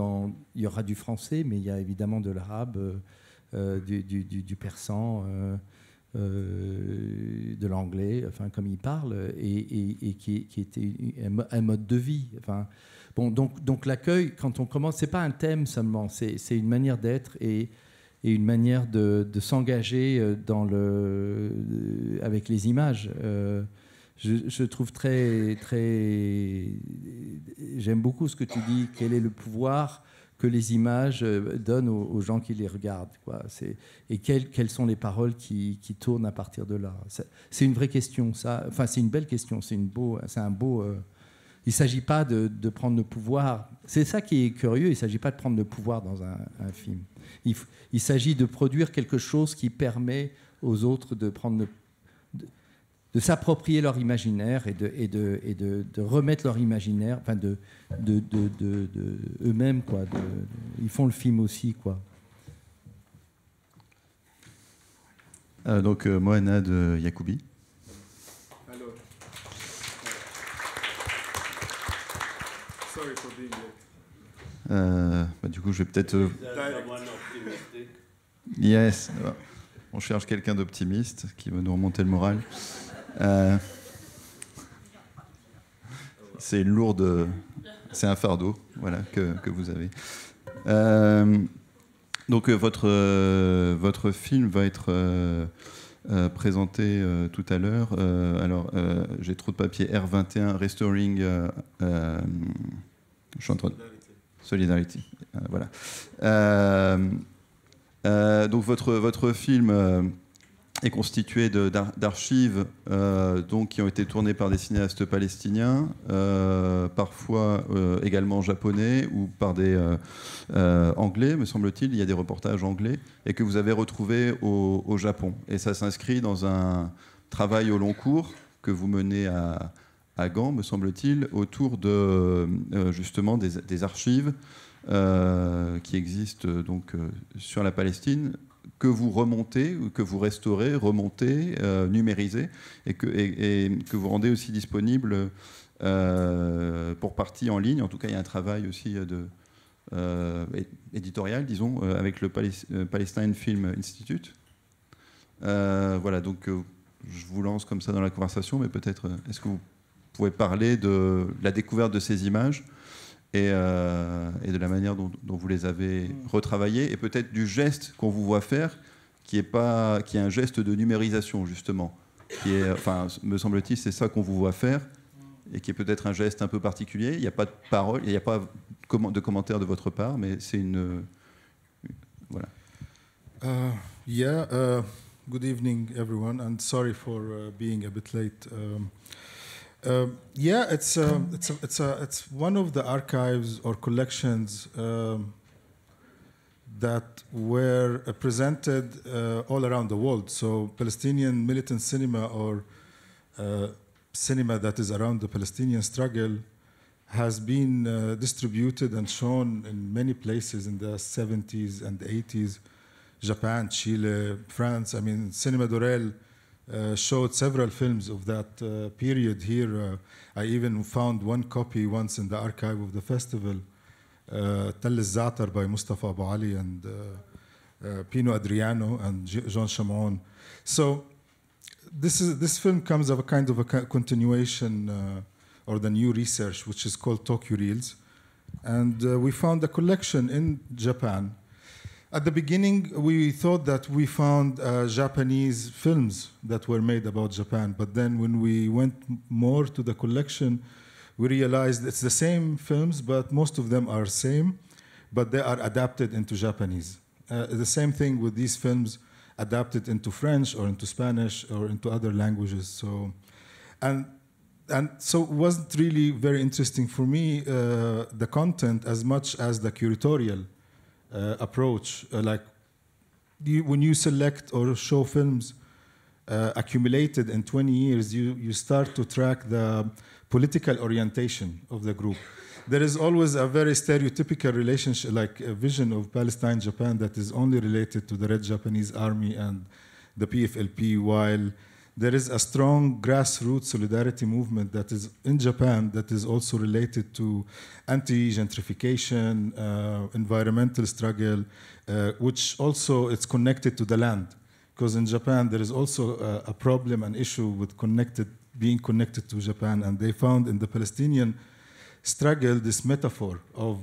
il y aura du français, mais il y a évidemment de l'arabe, du persan, de l'anglais, enfin comme il parle, et qui était un mode de vie. Enfin, bon, donc l'accueil, quand on commence, c'est pas un thème seulement, c'est une manière d'être et une manière de s'engager avec les images. Je trouve j'aime beaucoup ce que tu dis, quel est le pouvoir que les images donnent aux gens qui les regardent, quoi. Et quelles sont les paroles qui tournent à partir de là. C'est une vraie question, ça. Enfin, c'est une belle question, c'est un beau... Il ne s'agit pas de prendre le pouvoir. C'est ça qui est curieux, il ne s'agit pas de prendre le pouvoir dans un film. Il s'agit de produire quelque chose qui permet aux autres de s'approprier leur imaginaire et de remettre leur imaginaire, enfin de eux-mêmes, quoi. Ils font le film aussi, quoi. Donc Mohanad Yacoubi. Du coup, je vais peut-être... Yes. On cherche quelqu'un d'optimiste qui va nous remonter le moral. C'est une lourde... C'est un fardeau, voilà, que vous avez. Donc, votre film va être présenté tout à l'heure. Alors, j'ai trop de papier. R21, Restoring... je suis en train de... Solidarity. Voilà. Donc votre film est constitué d'archives donc qui ont été tournées par des cinéastes palestiniens, parfois également japonais ou par des anglais, me semble-t-il. Il y a des reportages anglais et que vous avez retrouvés au Japon. Et ça s'inscrit dans un travail au long cours que vous menez à Gand, me semble-t-il, autour de justement des archives qui existent donc sur la Palestine, que vous remontez, que vous restaurez, remontez, numérisez, et que vous rendez aussi disponible pour partie en ligne. En tout cas, il y a un travail aussi éditorial, disons, avec le Palestine Film Institute. Voilà, donc je vous lance comme ça dans la conversation, mais peut-être, est-ce que vous pouvez parler de la découverte de ces images et de la manière dont vous les avez retravaillées, et peut-être du geste qu'on vous voit faire, qui est un geste de numérisation, justement, qui est, enfin, me semble-t-il, c'est ça qu'on vous voit faire, et qui est peut-être un geste un peu particulier. Il n'y a pas de parole, il n'y a pas de commentaire de votre part, mais c'est une... Voilà. Good evening, everyone, and sorry for being a bit late. It's one of the archives or collections that were presented all around the world. So Palestinian militant cinema, or cinema that is around the Palestinian struggle, has been distributed and shown in many places in the 70s and 80s. Japan, Chile, France. I mean, Cinema Dorel showed several films of that period here. I even found one copy once in the archive of the festival, Tell al-Za'atar by Mustafa Abu Ali and Pino Adriano and Jean Chamon. So this film comes of a kind of a continuation or the new research, which is called Tokyo Reels. And we found a collection in Japan. At the beginning, we thought that we found Japanese films that were made about Japan. But then when we went more to the collection, we realized it's the same films, but most of them are same, but they are adapted into Japanese. The same thing with these films adapted into French or into Spanish or into other languages. So, and so it wasn't really very interesting for me, the content, as much as the curatorial approach. When you select or show films accumulated in 20 years, you start to track the political orientation of the group. There is always a very stereotypical relationship, like a vision of Palestine, Japan, that is only related to the Red Japanese Army and the PFLP, while there is a strong grassroots solidarity movement that is in Japan that is also related to anti-gentrification, environmental struggle, which also it's connected to the land. Because in Japan there is also a problem, an issue with being connected to Japan, and they found in the Palestinian struggle this metaphor of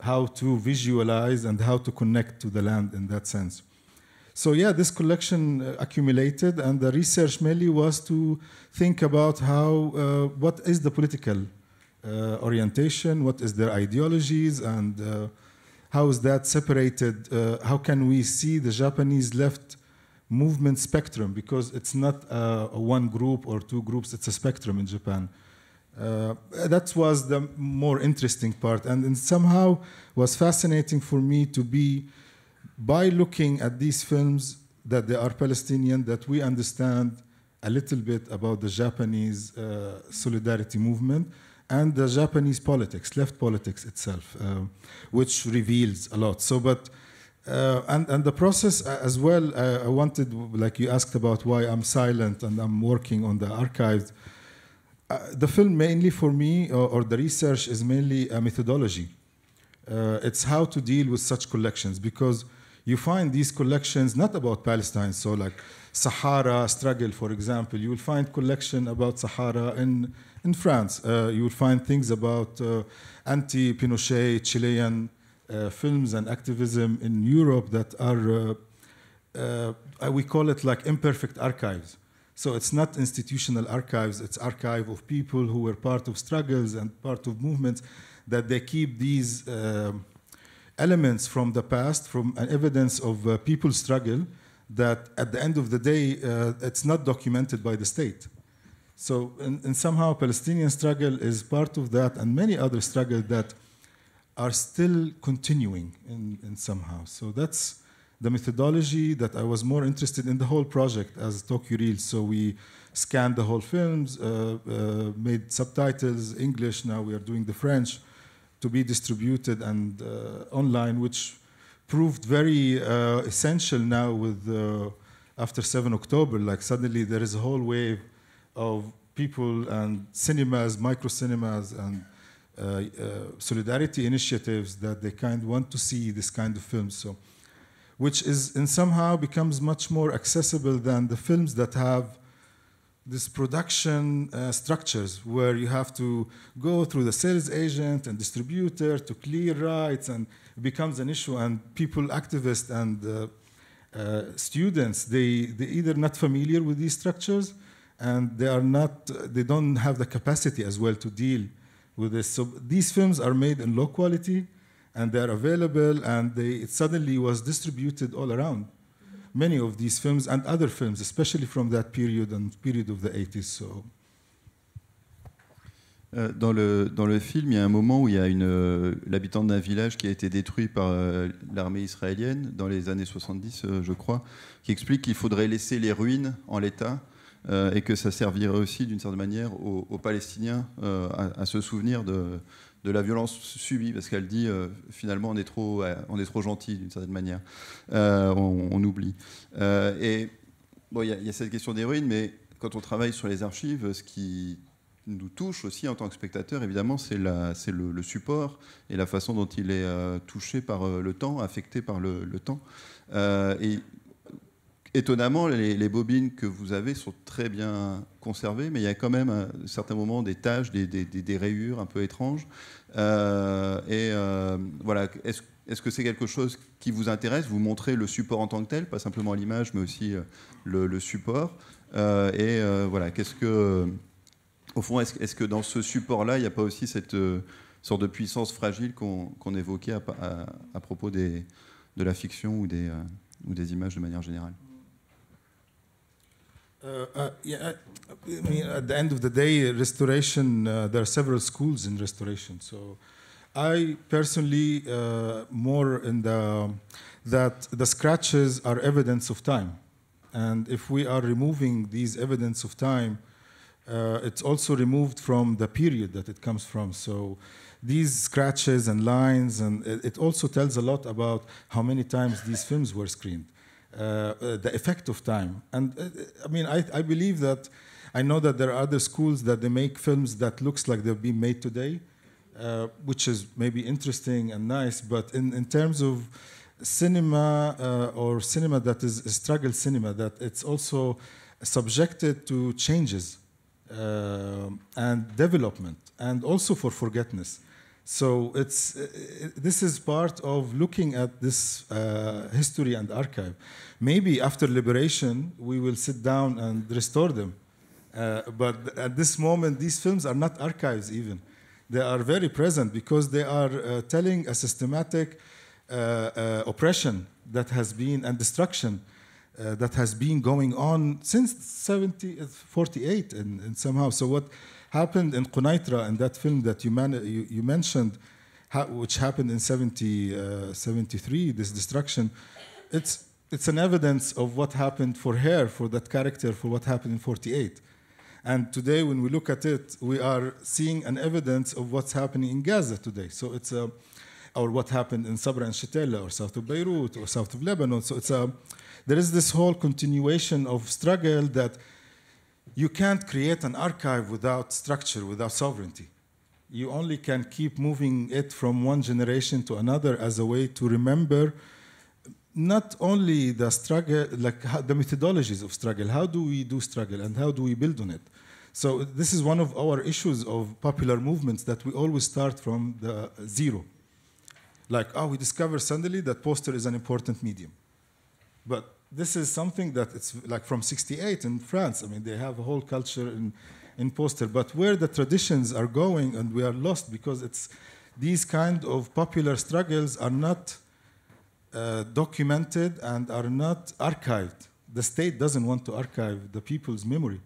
how to visualize and how to connect to the land in that sense. So yeah, this collection accumulated, and the research mainly was to think about how, what is the political orientation, what is their ideologies, and how is that separated, how can we see the Japanese left movement spectrum, because it's not a one group or two groups, it's a spectrum in Japan. That was the more interesting part, and somehow was fascinating for me to be, by looking at these films, that they are Palestinian, that we understand a little bit about the Japanese solidarity movement and the Japanese politics, left politics itself, which reveals a lot. So, but and the process as well, I wanted, like you asked about why I'm silent and I'm working on the archives. The film mainly for me, or the research, is mainly a methodology. It's how to deal with such collections, because you find these collections not about Palestine. So like Sahara struggle, for example, you will find collection about Sahara in France. You will find things about anti-Pinochet Chilean films and activism in Europe that are, we call it like imperfect archives. So it's not institutional archives, it's archive of people who were part of struggles and part of movements, that they keep these elements from the past, from an evidence of people's struggle, that at the end of the day, it's not documented by the state. So and somehow Palestinian struggle is part of that, and many other struggles that are still continuing in somehow. So that's the methodology that I was more interested in the whole project as Tokyo Reels. So we scanned the whole films, made subtitles, English, now we are doing the French, to be distributed and online, which proved very essential now with after 7 October. Like suddenly there is a whole wave of people and cinemas, micro cinemas, and solidarity initiatives that they kind of want to see this kind of films. So, which is in somehow becomes much more accessible than the films that have this production structures where you have to go through the sales agent and distributor to clear rights, and it becomes an issue. And people, activists and students, they either not familiar with these structures, and they don't have the capacity as well to deal with this. So these films are made in low quality, and they're available, and it suddenly was distributed all around. Many of these films and other films, especially from that period and period of the 80s. So. Dans le film, il y a un moment où il y a l'habitante d'un village qui a été détruit par l'armée israélienne dans les années 70, je crois, qui explique qu'il faudrait laisser les ruines en l'état et que ça servirait aussi d'une certaine manière aux Palestiniens à se souvenir de la violence subie, parce qu'elle dit finalement on est trop gentil d'une certaine manière, on oublie. Et bon, il y a cette question des ruines, mais quand on travaille sur les archives, ce qui nous touche aussi en tant que spectateur, évidemment, c'est le support et la façon dont il est touché par le temps, affecté par le temps. Et étonnamment, les bobines que vous avez sont très bien conservées, mais il y a quand même à certains moments des taches, des rayures un peu étranges. Voilà, est-ce que c'est quelque chose qui vous intéresse? Vous montrez le support en tant que tel, pas simplement l'image, mais aussi le support. Voilà, au fond, est-ce que dans ce support-là, il n'y a pas aussi cette sorte de puissance fragile qu'on évoquait à propos de la fiction ou des images de manière générale? Yeah, I mean, at the end of the day, restoration, there are several schools in restoration. So I personally more in that the scratches are evidence of time. And if we are removing these evidence of time, it's also removed from the period that it comes from. So these scratches and lines, and it also tells a lot about how many times these films were screened. The effect of time. And I mean, I believe that, I know that there are other schools that they make films that looks like they've been made today, which is maybe interesting and nice, but in terms of cinema or cinema that is a struggle cinema, that it's also subjected to changes and development, and also for forgetfulness. So this is part of looking at this history and archive. Maybe after liberation, we will sit down and restore them. But at this moment, these films are not archives even. They are very present because they are telling a systematic oppression that has been, and destruction that has been going on since 48 and somehow. So what happened in Quneitra, in that film that you mentioned, which happened in 73, this destruction, it's an evidence of what happened for her, for that character, for what happened in 48. And today, when we look at it, we are seeing an evidence of what's happening in Gaza today. So it's or what happened in Sabra and Shatila, or south of Beirut, or south of Lebanon. So there is this whole continuation of struggle that you can't create an archive without structure, without sovereignty. You only can keep moving it from one generation to another as a way to remember not only the struggle, like the methodologies of struggle. How do we do struggle and how do we build on it? So this is one of our issues of popular movements, that we always start from the zero. Like, we discover suddenly that poster is an important medium. But this is something that it's like from 68 in France. I mean, they have a whole culture in poster. But where the traditions are going, and we are lost because it's these kind of popular struggles are not documented and are not archived. The state doesn't want to archive the people's memory.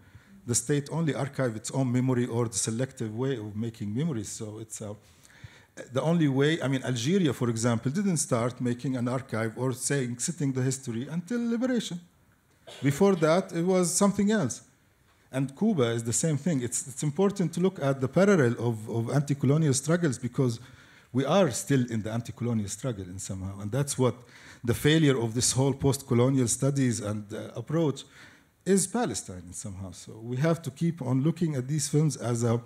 The state only archives its own memory or the selective way of making memories. So it's the only way. I mean, Algeria, for example, didn't start making an archive or sitting the history until liberation. Before that, it was something else. And Cuba is the same thing. It's important to look at the parallel of anti-colonial struggles because we are still in the anti-colonial struggle in somehow. And that's what the failure of this whole post-colonial studies and approach is Palestine in somehow. So we have to keep on looking at these films as a,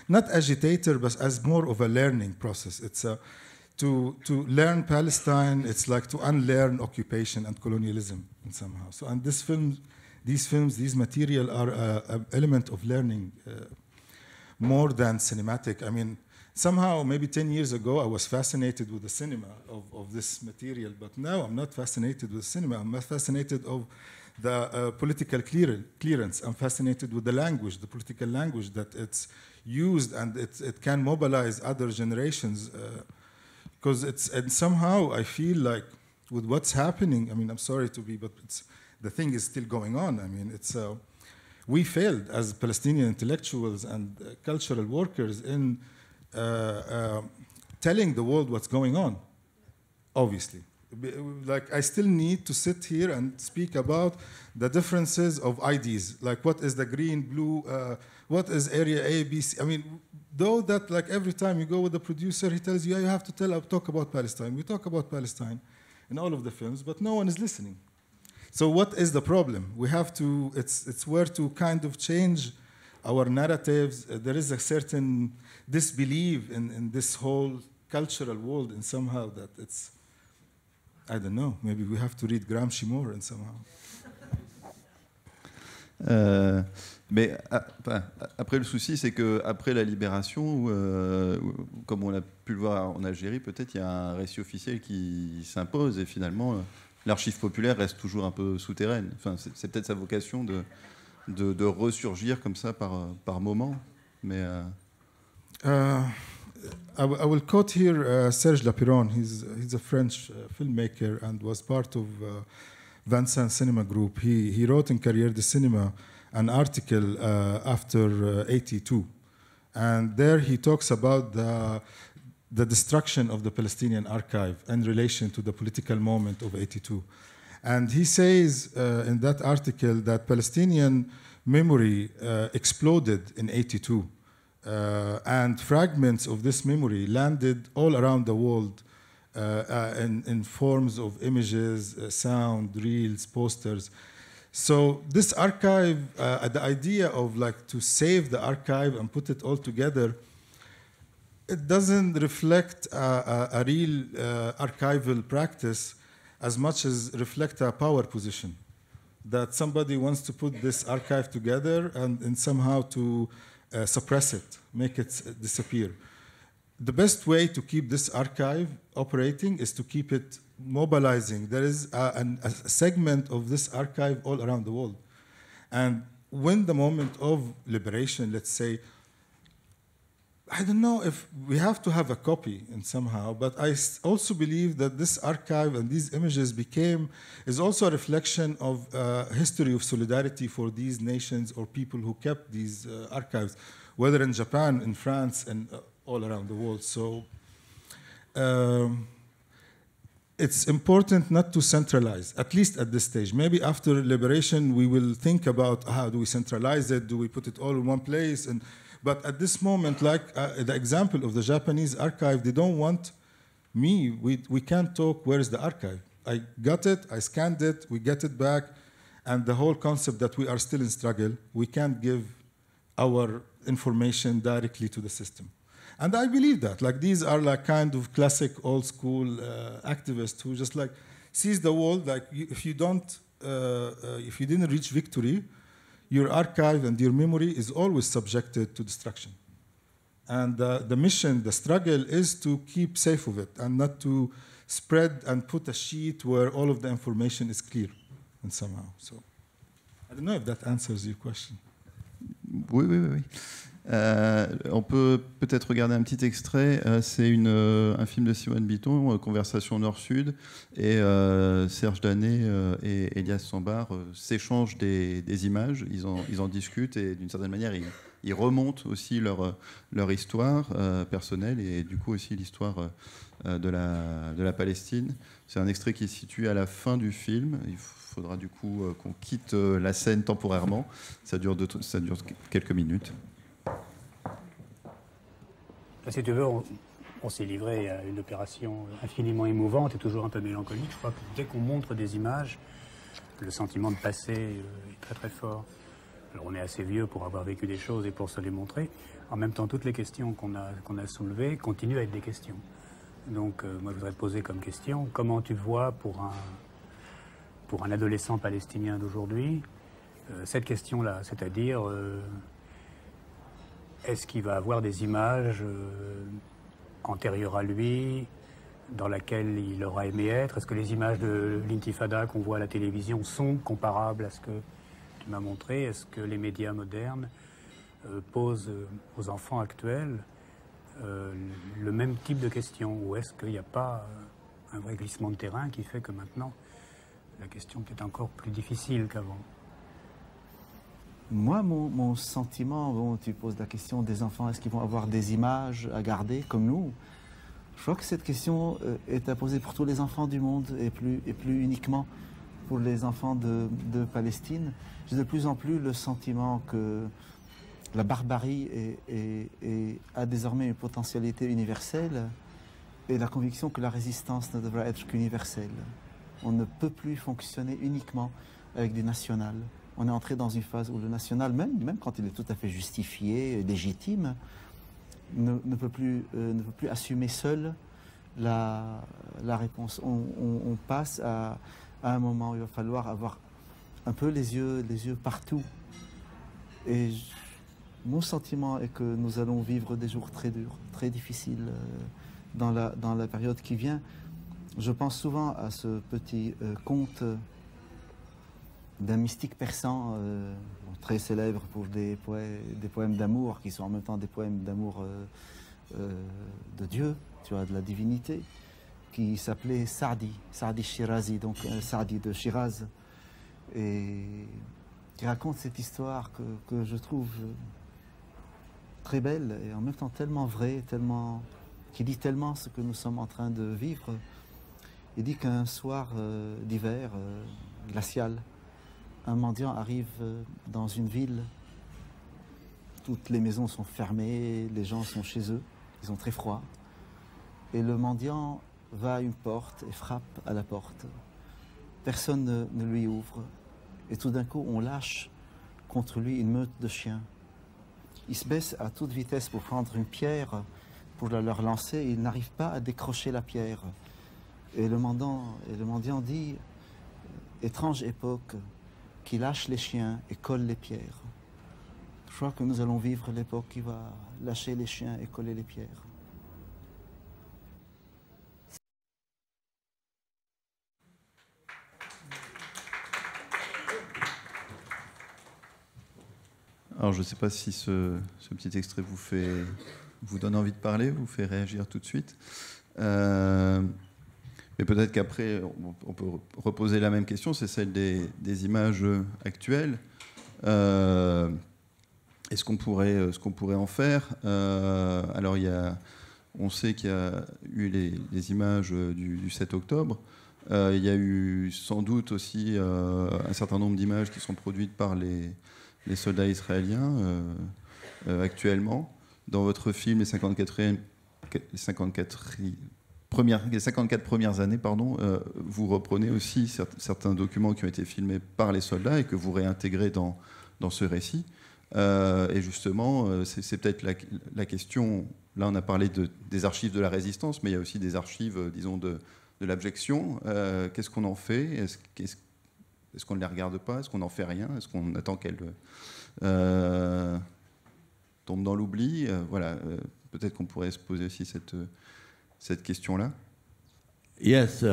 not agitator, but as more of a learning process. It's to learn Palestine, it's like to unlearn occupation and colonialism in somehow. So, and these films, these material are an element of learning more than cinematic. I mean, somehow, maybe 10 years ago, I was fascinated with the cinema of this material, but now I'm not fascinated with cinema. I'm fascinated of the political clearance. I'm fascinated with the language, the political language that it's used, and it can mobilize other generations. Because and somehow I feel like with what's happening, I mean, I'm sorry to be, but the thing is still going on. I mean, we failed as Palestinian intellectuals and cultural workers in telling the world what's going on, obviously. Like, I still need to sit here and speak about the differences of IDs, like what is the green, blue, what is area A, B, C. I mean, though that, like, every time you go with the producer, he tells you, yeah, you have to talk about Palestine. We talk about Palestine in all of the films, but no one is listening. So what is the problem? We have to, it's where to kind of change our narratives. There is a certain disbelief in this whole cultural world, and somehow that it's, I don't know, maybe we have to read Gramsci more and somehow. Mais après, le souci, c'est qu'après la libération, comme on a pu le voir en Algérie, peut-être il y a un récit officiel qui s'impose et finalement, l'archive populaire reste toujours un peu souterraine. Enfin, c'est peut-être sa vocation de ressurgir comme ça par moment. Mais I will quote here Serge Lapeyron. He's a French filmmaker and was part of Vincent Cinema Group. He wrote in Carrière de Cinéma an article after 82. And there he talks about the destruction of the Palestinian archive in relation to the political moment of 82. And he says in that article that Palestinian memory exploded in 82. And fragments of this memory landed all around the world in forms of images, sound, reels, posters. So this archive, the idea of like to save the archive and put it all together, it doesn't reflect a real archival practice as much as reflect a power position. That somebody wants to put this archive together and somehow to suppress it, make it disappear. The best way to keep this archive operating is to keep it mobilizing. There is a segment of this archive all around the world. And when the moment of liberation, let's say, I don't know if we have to have a copy in somehow, but I also believe that this archive and these images is also a reflection of history of solidarity for these nations or people who kept these archives, whether in Japan, in France, and all around the world. So it's important not to centralize, at least at this stage. Maybe after liberation, we will think about how do we centralize it? Do we put it all in one place? But at this moment, like the example of the Japanese archive, they don't want me. We can't talk, where is the archive? I got it, I scanned it, we get it back, and the whole concept that we are still in struggle, we can't give our information directly to the system. And I believe that. Like, these are like kind of classic old school activists who just like sees the world, like if you didn't reach victory, your archive and your memory is always subjected to destruction. And the mission, the struggle, is to keep safe of it and not to spread and put a sheet where all of the information is clear and somehow. So I don't know if that answers your question. Oui. On peut peut-être regarder un petit extrait. C'est un film de Simone Bitton, Conversation Nord-Sud, et Serge Danet et Elias Sambar s'échangent des images. Ils en discutent et d'une certaine manière, ils remontent aussi leur histoire personnelle et du coup aussi l'histoire de la Palestine. C'est un extrait qui se situe à la fin du film. Il faudra du coup qu'on quitte la scène temporairement. Ça dure quelques minutes. Si tu veux, on s'est livré à une opération infiniment émouvante et toujours un peu mélancolique. Je crois que dès qu'on montre des images, le sentiment de passé est très très fort. Alors on est assez vieux pour avoir vécu des choses et pour se les montrer. En même temps, toutes les questions qu'on a soulevées continuent à être des questions. Donc moi je voudrais te poser comme question, comment tu vois pour un adolescent palestinien d'aujourd'hui cette question-là, c'est-à-dire est-ce qu'il va avoir des images antérieures à lui, dans laquelle il aura aimé être? Est-ce que les images de l'intifada qu'on voit à la télévision sont comparables à ce que tu m'as montré? Est-ce que les médias modernes posent aux enfants actuels le même type de questions? Ou est-ce qu'il n'y a pas un vrai glissement de terrain qui fait que maintenant, la question est encore plus difficile qu'avant? Moi, mon sentiment, bon, tu poses la question des enfants, est-ce qu'ils vont avoir des images à garder comme nous? Je crois que cette question est à poser pour tous les enfants du monde et plus uniquement pour les enfants de Palestine. J'ai de plus en plus le sentiment que la barbarie a désormais une potentialité universelle et la conviction que la résistance ne devra être qu'universelle. On ne peut plus fonctionner uniquement avec du national. On est entré dans une phase où le national, même quand il est tout à fait justifié et légitime, ne peut plus assumer seul la réponse. On passe à un moment où il va falloir avoir un peu les yeux partout. Et mon sentiment est que nous allons vivre des jours très durs, très difficiles dans la période qui vient. Je pense souvent à ce petit conte d'un mystique persan très célèbre pour des poèmes d'amour qui sont en même temps des poèmes d'amour de Dieu, tu vois, de la divinité, qui s'appelait Saadi Shirazi, donc Saadi de Shiraz, et qui raconte cette histoire que je trouve très belle et en même temps tellement vraie, qui dit tellement ce que nous sommes en train de vivre. Il dit qu'un soir d'hiver glacial, un mendiant arrive dans une ville, toutes les maisons sont fermées, les gens sont chez eux, ils ont très froid. Et le mendiant va à une porte et frappe à la porte. Personne ne lui ouvre. Et tout d'un coup, on lâche contre lui une meute de chiens. Il se baisse à toute vitesse pour prendre une pierre, pour la leur lancer, et il n'arrive pas à décrocher la pierre. Et le mendiant dit, étrange époque, qui lâche les chiens et colle les pierres. Je crois que nous allons vivre l'époque qui va lâcher les chiens et coller les pierres. Alors je ne sais pas si ce petit extrait vous donne envie de parler, vous fait réagir tout de suite. Mais peut-être qu'après, on peut reposer la même question, c'est celle des images actuelles. Est-ce qu'on pourrait en faire? Alors, on sait qu'il y a eu les images du 7 octobre. Il y a eu sans doute aussi un certain nombre d'images qui sont produites par les soldats israéliens actuellement. Dans votre film, les 54 premières années, vous reprenez aussi certains documents qui ont été filmés par les soldats et que vous réintégrez dans ce récit. Et justement, c'est peut-être la question. Là, on a parlé des archives de la résistance, mais il y a aussi des archives, disons, de l'abjection. Qu'est-ce qu'on en fait? Est-ce qu'on ne les regarde pas? Est-ce qu'on n'en fait rien? Est-ce qu'on attend qu'elles tombent dans l'oubli? Voilà. Peut-être qu'on pourrait se poser aussi cette question-là. Yes,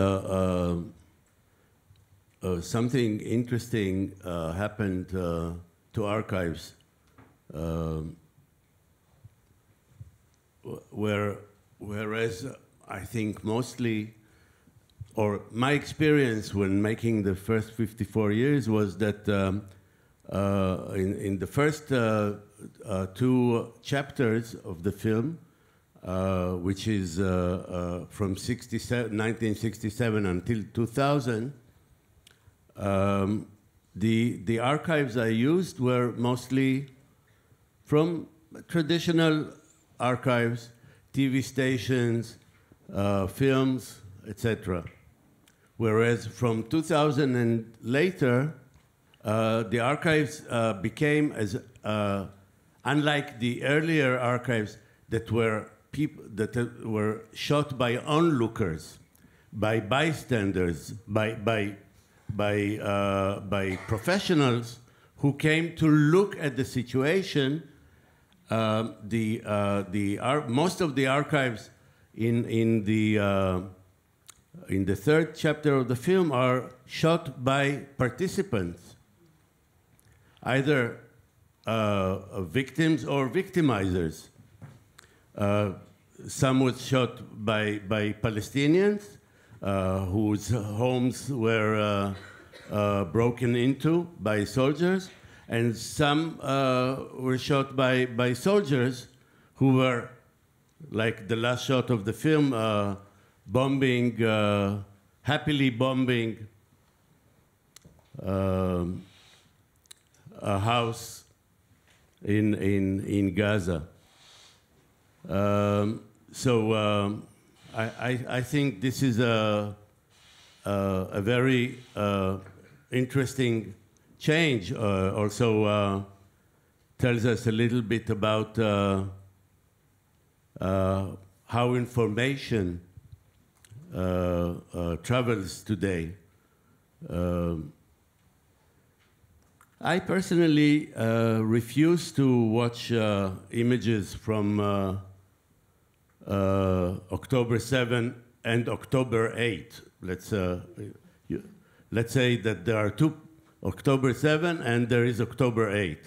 something interesting happened to archives whereas I think mostly, or my experience when making the first 54 years was that in the first 2 chapters of the film, which is from 1967 until 2000, the archives I used were mostly from traditional archives, TV stations, films, etc. Whereas from 2000 and later, the archives became, as unlike the earlier archives that were shot by onlookers, by bystanders, by professionals who came to look at the situation. Most of the archives in the third chapter of the film are shot by participants, either victims or victimizers. Some was shot by Palestinians whose homes were broken into by soldiers, and some were shot by soldiers who were, like the last shot of the film, happily bombing a house in Gaza. I think this is a very interesting change. Also tells us a little bit about how information travels today. I personally refuse to watch images from October 7 and October 8. Let's say that there are 2 October 7 and there is October 8.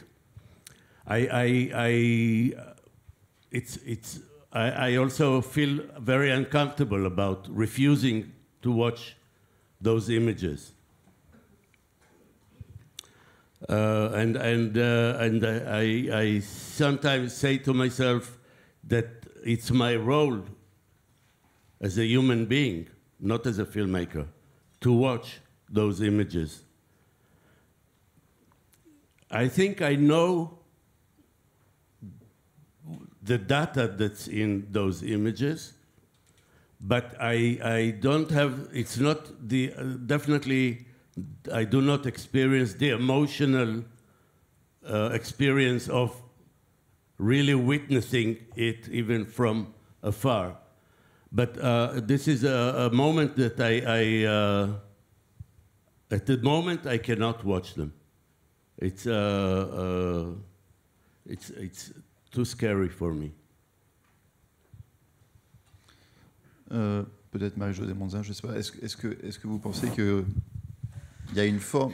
I also feel very uncomfortable about refusing to watch those images. And I sometimes say to myself that it's my role as a human being, not as a filmmaker, to watch those images. I think I know the data that's in those images, but I don't have, it's not the, definitely, I do not experience the emotional experience of really witnessing it even from afar. But this is a moment that at the moment I cannot watch them. It's too scary for me. Peut-être Marie-Josée Monzin, je ne sais pas. Est-ce que vous pensez qu'il y a une forme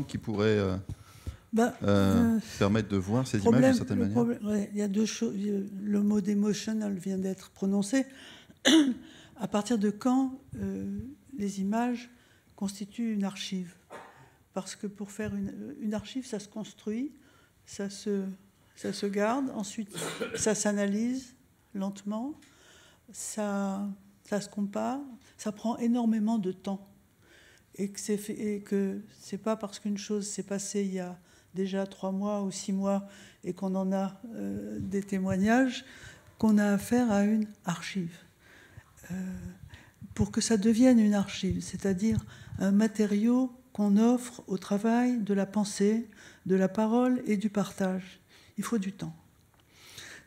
qui pourrait permettre de voir ces images d'une certaine manière? Ouais, il y a 2 choses. Le mot d'émotional vient d'être prononcé. À partir de quand les images constituent une archive? Parce que pour faire une archive, ça se construit, ça se garde, ensuite ça s'analyse lentement, ça se compare, ça prend énormément de temps. Et que c'est pas parce qu'une chose s'est passée il y a déjà 3 mois ou 6 mois et qu'on en a des témoignages qu'on a affaire à une archive. Pour que ça devienne une archive, c'est-à-dire un matériau qu'on offre au travail de la pensée, de la parole et du partage. Il faut du temps.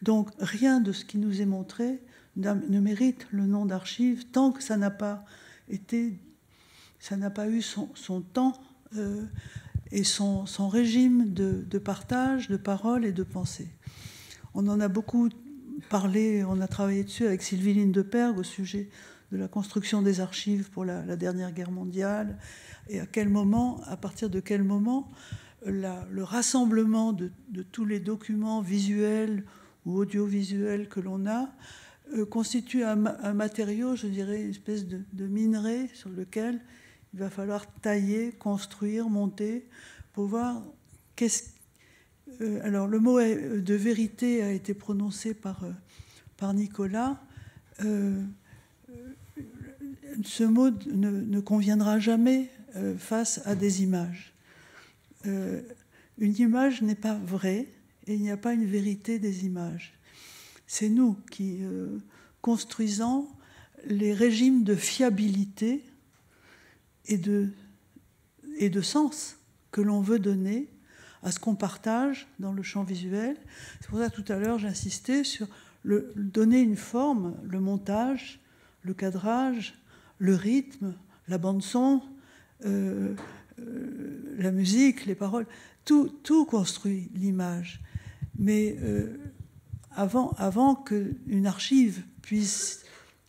Donc rien de ce qui nous est montré ne mérite le nom d'archive tant que ça n'a pas eu son temps et son régime de partage, de parole et de pensée. On en a beaucoup parlé, on a travaillé dessus avec Sylvie Lindeperg au sujet de la construction des archives pour la dernière guerre mondiale, et à partir de quel moment le rassemblement de tous les documents visuels ou audiovisuel que l'on a constitue un matériau, je dirais, une espèce de minerai sur lequel il va falloir tailler, construire, monter, pour voir alors le mot de vérité a été prononcé par Nicolas. Ce mot ne conviendra jamais face à des images. Une image n'est pas vraie et il n'y a pas une vérité des images. C'est nous qui construisons les régimes de fiabilité et de sens que l'on veut donner à ce qu'on partage dans le champ visuel. C'est pour ça que tout à l'heure j'insistais sur donner une forme, le montage, le cadrage, le rythme, la bande-son, la musique, les paroles, tout construit l'image. Mais avant qu'une archive puisse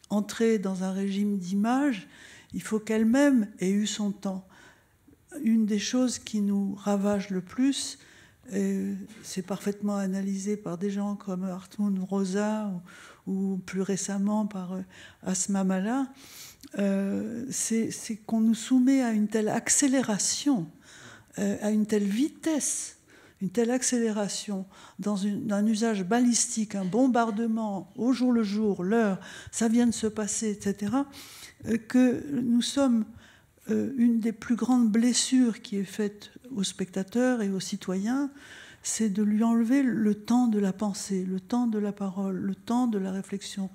entrer dans un régime d'image, il faut qu'elle-même ait eu son temps. Une des choses qui nous ravage le plus, c'est parfaitement analysé par des gens comme Hartmut Rosa ou plus récemment par Asma Mala, c'est qu'on nous soumet à une telle accélération, à une telle vitesse, une telle accélération dans un usage balistique, un bombardement au jour le jour, l'heure, ça vient de se passer, etc., que nous sommes une des plus grandes blessures qui est faite aux spectateurs et aux citoyens, c'est de lui enlever le temps de la pensée, le temps de la parole, le temps de la réflexion.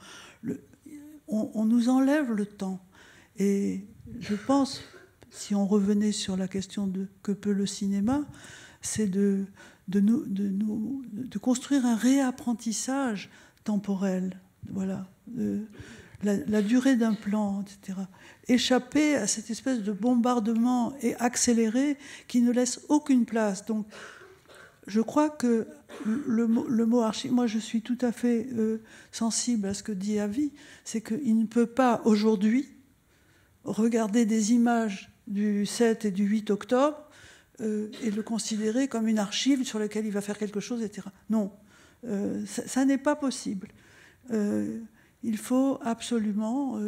On nous enlève le temps. Et je pense, si on revenait sur la question de que peut le cinéma, c'est de construire un réapprentissage temporel. Voilà. La durée d'un plan, etc. Échapper à cette espèce de bombardement et accéléré qui ne laisse aucune place. Donc, je crois que le mot archive, moi je suis tout à fait sensible à ce que dit Avi, c'est qu'il ne peut pas aujourd'hui regarder des images du 7 et du 8 octobre et le considérer comme une archive sur laquelle il va faire quelque chose, etc. Non, ça n'est pas possible. Il faut absolument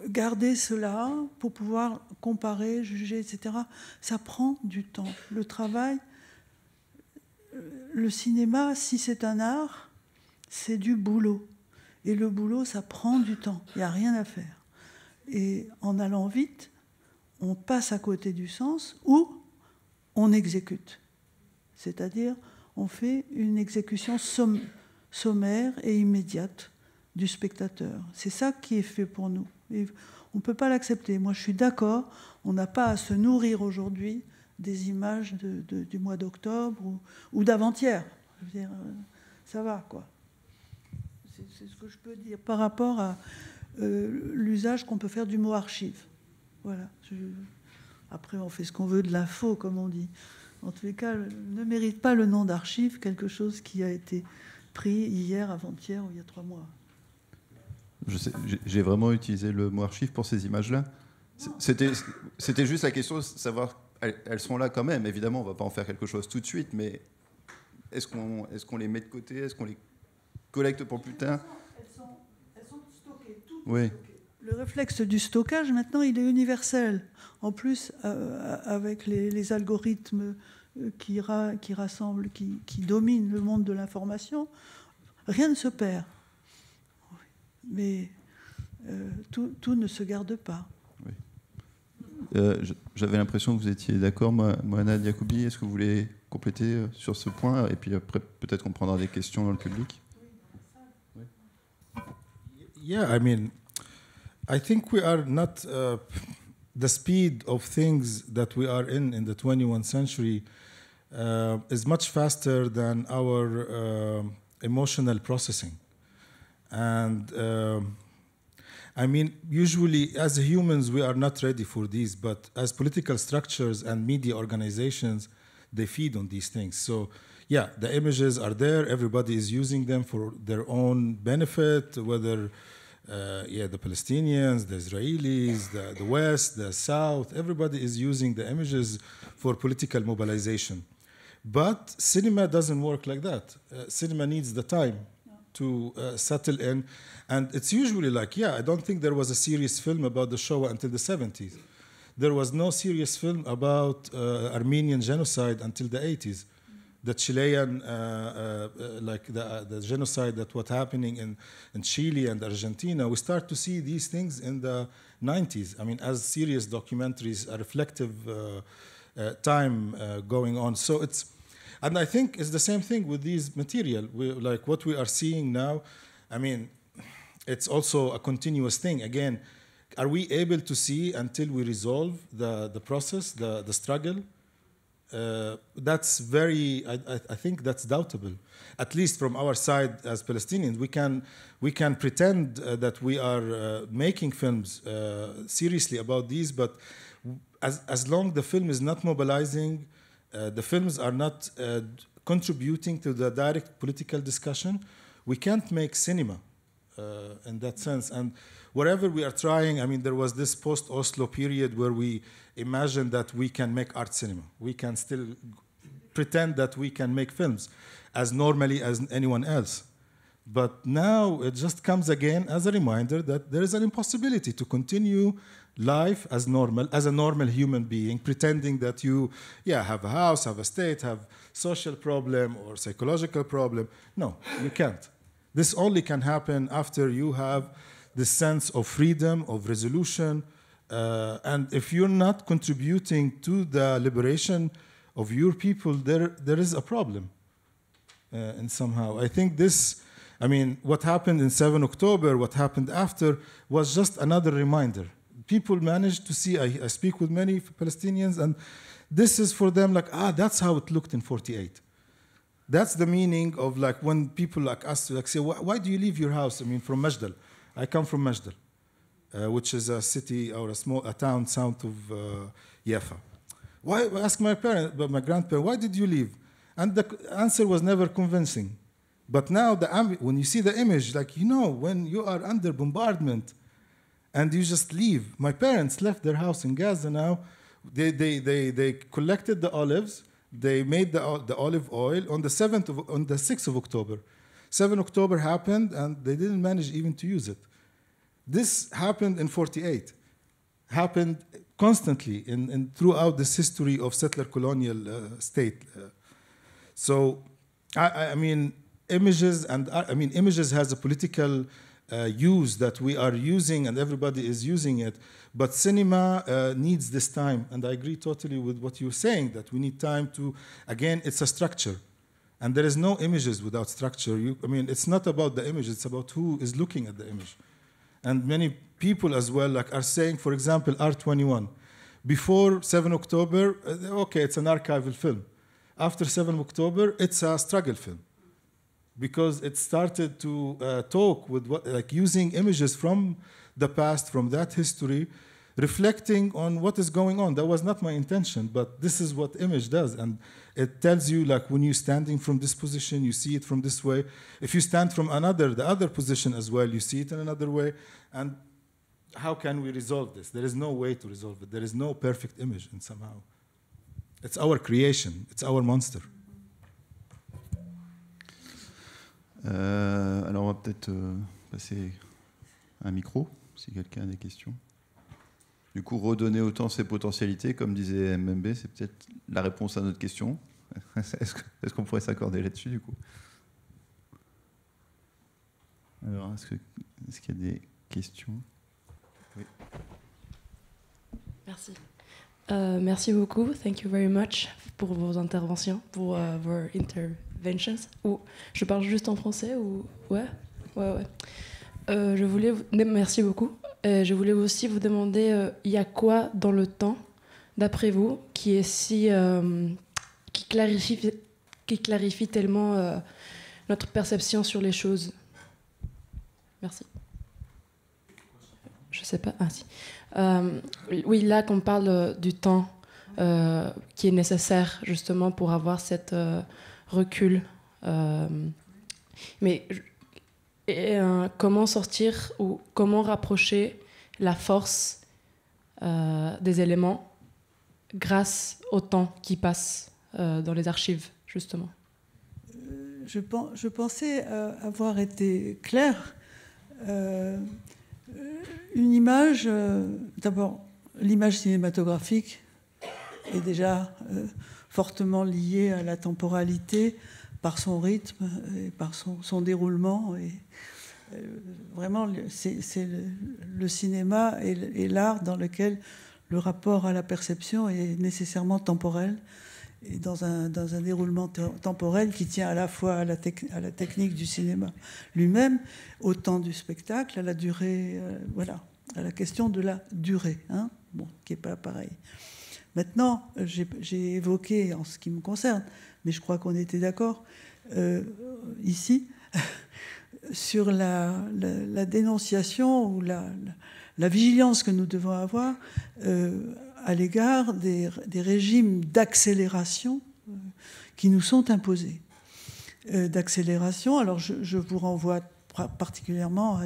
garder cela pour pouvoir comparer, juger, etc. Ça prend du temps. Le travail, le cinéma, si c'est un art, c'est du boulot. Et le boulot, ça prend du temps. Il n'y a rien à faire. Et en allant vite, on passe à côté du sens ou on exécute. C'est-à-dire, on fait une exécution sommaire et immédiate du spectateur. C'est ça qui est fait pour nous. Et on ne peut pas l'accepter. Moi, je suis d'accord, on n'a pas à se nourrir aujourd'hui des images du mois d'octobre ou d'avant-hier. Je veux dire, ça va, quoi. C'est ce que je peux dire par rapport à l'usage qu'on peut faire du mot archive. Voilà. Après, on fait ce qu'on veut de l'info, comme on dit. En tous les cas, ne mérite pas le nom d'archive quelque chose qui a été pris hier, avant-hier ou il y a 3 mois. J'ai vraiment utilisé le mot archive pour ces images-là. C'était juste la question de savoir, elles sont là quand même. Évidemment, on ne va pas en faire quelque chose tout de suite, mais est-ce qu'on les met de côté? Est-ce qu'on les collecte pour plus tard? Elles sont stockées, toutes oui. Stockées. Le réflexe du stockage, maintenant, il est universel. En plus, avec les algorithmes qui rassemblent, qui dominent le monde de l'information, rien ne se perd. Mais tout ne se garde pas. Oui. J'avais l'impression que vous étiez d'accord, Moana Diakoubi. Est-ce que vous voulez compléter sur ce point? Et puis après, peut-être qu'on prendra des questions dans le public. Oui. Yeah, I mean, I think we are not the speed of things that we are in the 21st century is much faster than our emotional processing. And I mean, usually as humans, we are not ready for these, but as political structures and media organizations, they feed on these things. So yeah, the images are there. Everybody is using them for their own benefit, whether the Palestinians, the Israelis, the West, the South, everybody is using the images for political mobilization. But cinema doesn't work like that. Cinema needs the time to settle in. And it's usually like, I don't think there was a serious film about the Shoah until the 70s. There was no serious film about Armenian genocide until the 80s. The Chilean, like the genocide that was happening in Chile and Argentina, we start to see these things in the 90s. I mean, as serious documentaries, a reflective time going on. So it's, and I think it's the same thing with these material. Like what we are seeing now, I mean, it's also a continuous thing. Again, are we able to see until we resolve the process, the struggle? That's very, I think that's doubtable. At least from our side as Palestinians, we can pretend that we are making films seriously about these, but as long the film is not mobilizing, the films are not contributing to the direct political discussion, we can't make cinema in that sense. And wherever we are trying, I mean, there was this post-Oslo period where we imagined that we can make art cinema. We can still pretend that we can make films as normally as anyone else. But now it just comes again as a reminder that there is an impossibility to continue life as normal, as a normal human being, pretending that you have a house, have a state, have social problem or psychological problem. No, you can't. This only can happen after you have this sense of freedom, of resolution, and if you're not contributing to the liberation of your people, there is a problem. And somehow, I think this, I mean, what happened in 7 October, what happened after, was just another reminder. People managed to see, I speak with many Palestinians, and this is for them like, that's how it looked in 48. That's the meaning of like when people like us like say, why do you leave your house? I mean, from Majdal. I come from Majdal, which is a city or a town south of Jaffa. Why? I asked my my grandparents, why did you leave? And the answer was never convincing. But now, when you see the image, like, when you are under bombardment and you just leave. My parents left their house in Gaza now. They collected the olives. They made the olive oil on the 6th of October. 7 October happened, and they didn't manage even to use it. This happened in 48. Happened constantly in throughout this history of settler colonial state. So, I mean, images has a political use that we are using, and everybody is using it. But cinema needs this time, and I agree totally with what you're saying, that we need time to, again, it's a structure. And there is no images without structure. It's not about the image, it's about who is looking at the image. And many people as well are saying, for example, R21. Before 7 October, okay, it's an archival film. After 7 October, it's a struggle film. Because it started to talk with using images from the past, from that history, reflecting on what is going on. That was not my intention, but this is what image does. And it tells you, like, when you're standing from this position, you see it from this way. If you stand from the other position as well, you see it in another way. And how can we resolve this? There is no way to resolve it. There is no perfect image, and somehow. It's our creation. It's our monster. Alors on va peut-être passer un micro, si quelqu'un a des questions. Du coup, redonner autant ses potentialités, comme disait MMB, c'est peut-être la réponse à notre question. Est-ce qu'on pourrait s'accorder là-dessus, du coup? Alors, est-ce qu'il y a des questions? Oui. Merci. Merci beaucoup. Thank you very much pour vos interventions, pour vos interventions. Ou je parle juste en français ou ouais. Merci beaucoup. Je voulais aussi vous demander, il y a quoi dans le temps, d'après vous, qui clarifie tellement notre perception sur les choses. Merci. Je sais pas. Ah si. Oui, là qu'on parle du temps qui est nécessaire justement pour avoir cette recul. Mais comment sortir ou comment rapprocher la force des éléments grâce au temps qui passe dans les archives, justement. Je pensais avoir été claire. Une image, d'abord, l'image cinématographique est déjà fortement liée à la temporalité par son rythme et par son déroulement. Et vraiment, c'est le cinéma et l'art dans lequel le rapport à la perception est nécessairement temporel et dans un déroulement temporel qui tient à la fois à la technique du cinéma lui-même, au temps du spectacle, à la durée, voilà, à la question de la durée, hein, bon, qui n'est pas pareil. Maintenant, j'ai évoqué, en ce qui me concerne, mais je crois qu'on était d'accord ici, sur la dénonciation ou la vigilance que nous devons avoir à l'égard des régimes d'accélération qui nous sont imposés. D'accélération, alors je vous renvoie particulièrement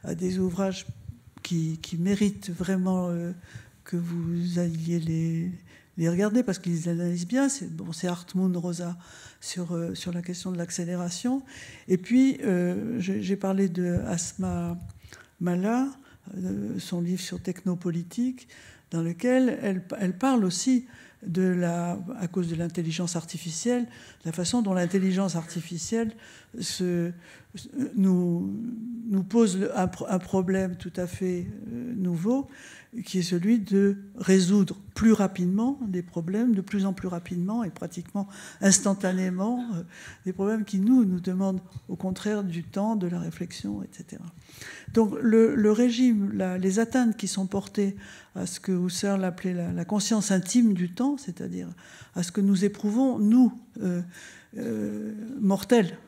à des ouvrages qui méritent vraiment que vous alliez les regarder parce qu'ils analysent bien. C'est Hartmut Rosa sur la question de l'accélération. Et puis, j'ai parlé de Asma Mala, son livre sur technopolitique, dans lequel elle parle aussi à cause de l'intelligence artificielle, la façon dont l'intelligence artificielle nous pose un problème tout à fait nouveau, qui est celui de résoudre plus rapidement des problèmes, de plus en plus rapidement et pratiquement instantanément, des problèmes qui nous demandent au contraire du temps, de la réflexion, etc. Donc le régime, les atteintes qui sont portées à ce que Husserl appelait la conscience intime du temps, c'est-à-dire à ce que nous éprouvons, nous, mortels,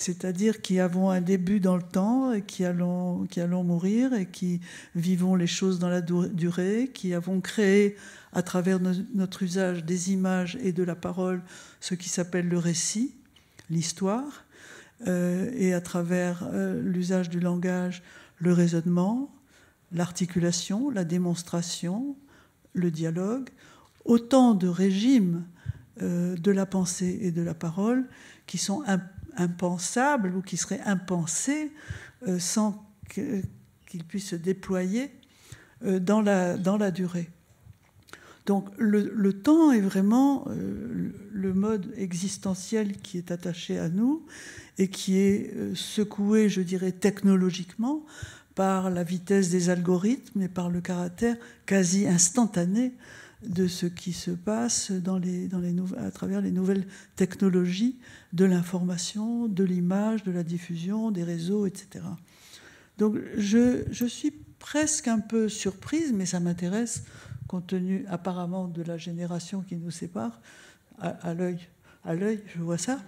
c'est-à-dire qui avons un début dans le temps et qui allons mourir et qui vivons les choses dans la durée, qui avons créé à travers notre usage des images et de la parole ce qui s'appelle le récit, l'histoire, et à travers l'usage du langage, le raisonnement, l'articulation, la démonstration, le dialogue, autant de régimes de la pensée et de la parole qui sont impensables ou qui seraient impensés sans qu'ils puissent se déployer dans la durée. Donc le temps est vraiment le mode existentiel qui est attaché à nous et qui est secoué, je dirais, technologiquement par la vitesse des algorithmes et par le caractère quasi instantané de ce qui se passe à travers les nouvelles technologies de l'information, de l'image, de la diffusion, des réseaux, etc. Donc je suis presque un peu surprise, mais ça m'intéresse, compte tenu apparemment de la génération qui nous sépare, à l'œil, je vois ça,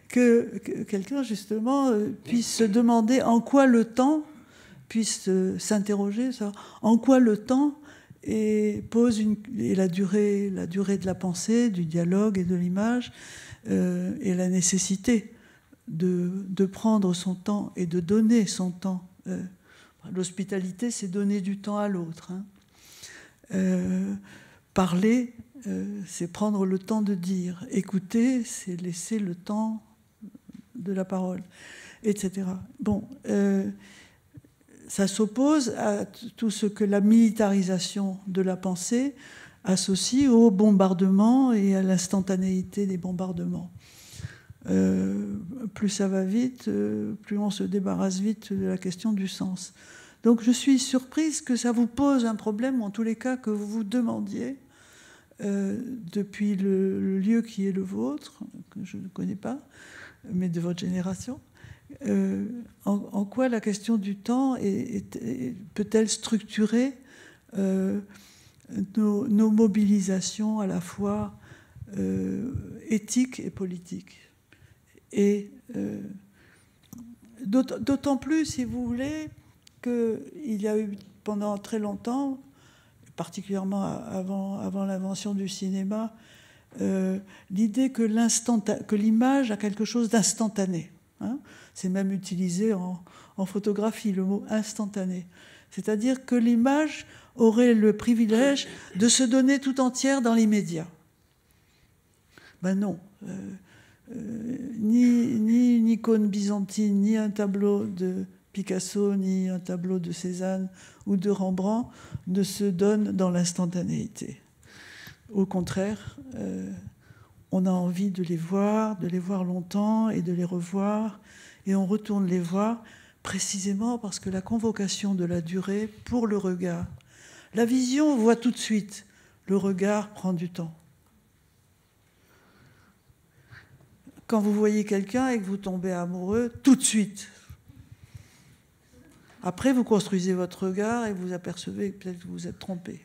que quelqu'un justement puisse se demander en quoi le temps, puisse s'interroger sur en quoi le temps et la durée de la pensée, du dialogue et de l'image, et la nécessité de prendre son temps et de donner son temps. L'hospitalité, c'est donner du temps à l'autre. Hein. Parler, c'est prendre le temps de dire. Écouter, c'est laisser le temps de la parole, etc. Bon, ça s'oppose à tout ce que la militarisation de la pensée associe au bombardement et à l'instantanéité des bombardements. Plus ça va vite, plus on se débarrasse vite de la question du sens. Donc je suis surprise que ça vous pose un problème, ou en tous les cas que vous vous demandiez, depuis le lieu qui est le vôtre, que je ne connais pas, mais de votre génération, en quoi la question du temps peut-elle structurer nos mobilisations à la fois éthiques et politiques. Et d'autant plus, si vous voulez, qu'il y a eu pendant très longtemps, particulièrement avant l'invention du cinéma, l'idée que l'image a quelque chose d'instantané. Hein. C'est même utilisé en photographie, le mot instantané. C'est-à-dire que l'image aurait le privilège de se donner tout entière dans l'immédiat. Ben non. Ni une icône byzantine, ni un tableau de Picasso, ni un tableau de Cézanne ou de Rembrandt ne se donnent dans l'instantanéité. Au contraire, on a envie de les voir longtemps et de les revoir, et on retourne les voir précisément parce que la convocation de la durée pour le regard. La vision, on voit tout de suite. Le regard prend du temps. Quand vous voyez quelqu'un et que vous tombez amoureux, tout de suite. Après, vous construisez votre regard et vous apercevez que peut-être que vous vous êtes trompé.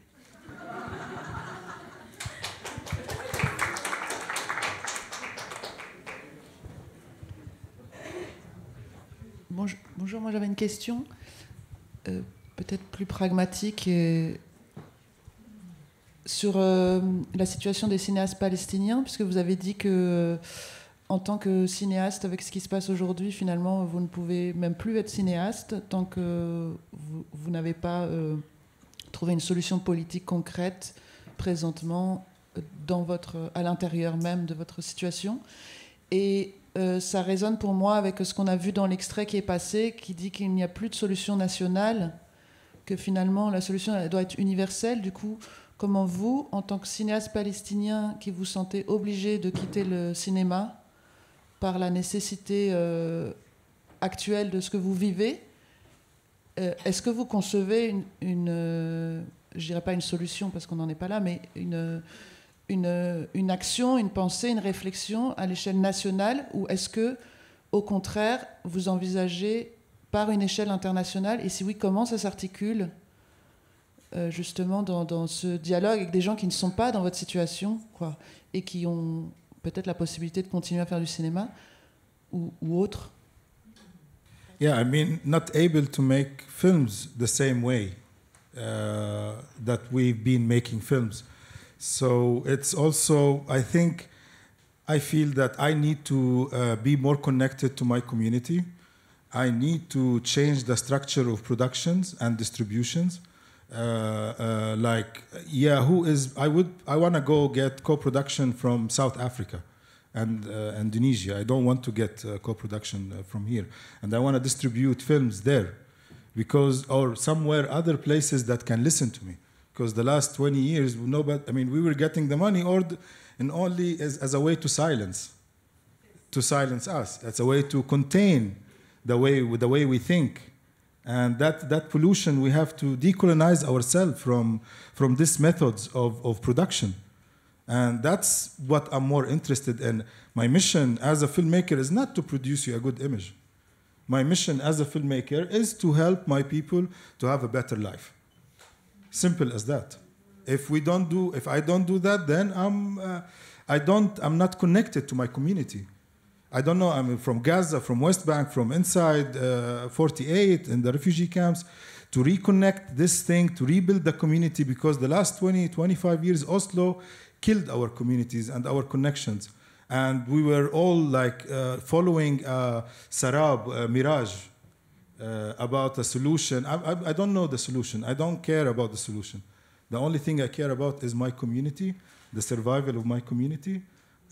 Bonjour, moi j'avais une question, peut-être plus pragmatique, sur la situation des cinéastes palestiniens, puisque vous avez dit que, en tant que cinéaste, avec ce qui se passe aujourd'hui, finalement, vous ne pouvez même plus être cinéaste tant que vous n'avez pas trouvé une solution politique concrète présentement à l'intérieur même de votre situation. Et ça résonne pour moi avec ce qu'on a vu dans l'extrait qui est passé, qui dit qu'il n'y a plus de solution nationale, que finalement la solution elle doit être universelle. Du coup, comment vous, en tant que cinéaste palestinien, qui vous sentez obligé de quitter le cinéma par la nécessité actuelle de ce que vous vivez, est-ce que vous concevez je dirais pas une solution parce qu'on n'en est pas là, mais une action, une pensée, une réflexion à l'échelle nationale, ou est-ce que, au contraire, vous envisagez par une échelle internationale, et si oui, comment ça s'articule justement dans ce dialogue avec des gens qui ne sont pas dans votre situation, quoi, et qui ont peut-être la possibilité de continuer à faire du cinéma ou autre? Yeah, I mean, not able to make films the same way that we've been making films. So it's also, I feel that I need to be more connected to my community. I need to change the structure of productions and distributions. I want to go get co-production from South Africa and Indonesia. I don't want to get co-production from here. And I want to distribute films there or somewhere other places that can listen to me. Because the last 20 years, we were getting the money only as a way to silence us. That's a way to contain the way we think. And that pollution, we have to decolonize ourselves from these methods of production. And that's what I'm more interested in. My mission as a filmmaker is not to produce you a good image. My mission as a filmmaker is to help my people to have a better life. Simple as that. If I don't do that, then I'm not connected to my community. I don't know. I'm from Gaza, from West Bank, from inside 48 in the refugee camps, to reconnect this thing, to rebuild the community, because the last 20, 25 years, Oslo killed our communities and our connections. And we were all following Sarab, mirage. About a solution. I don't know the solution. I don't care about the solution. The only thing I care about is my community, the survival of my community,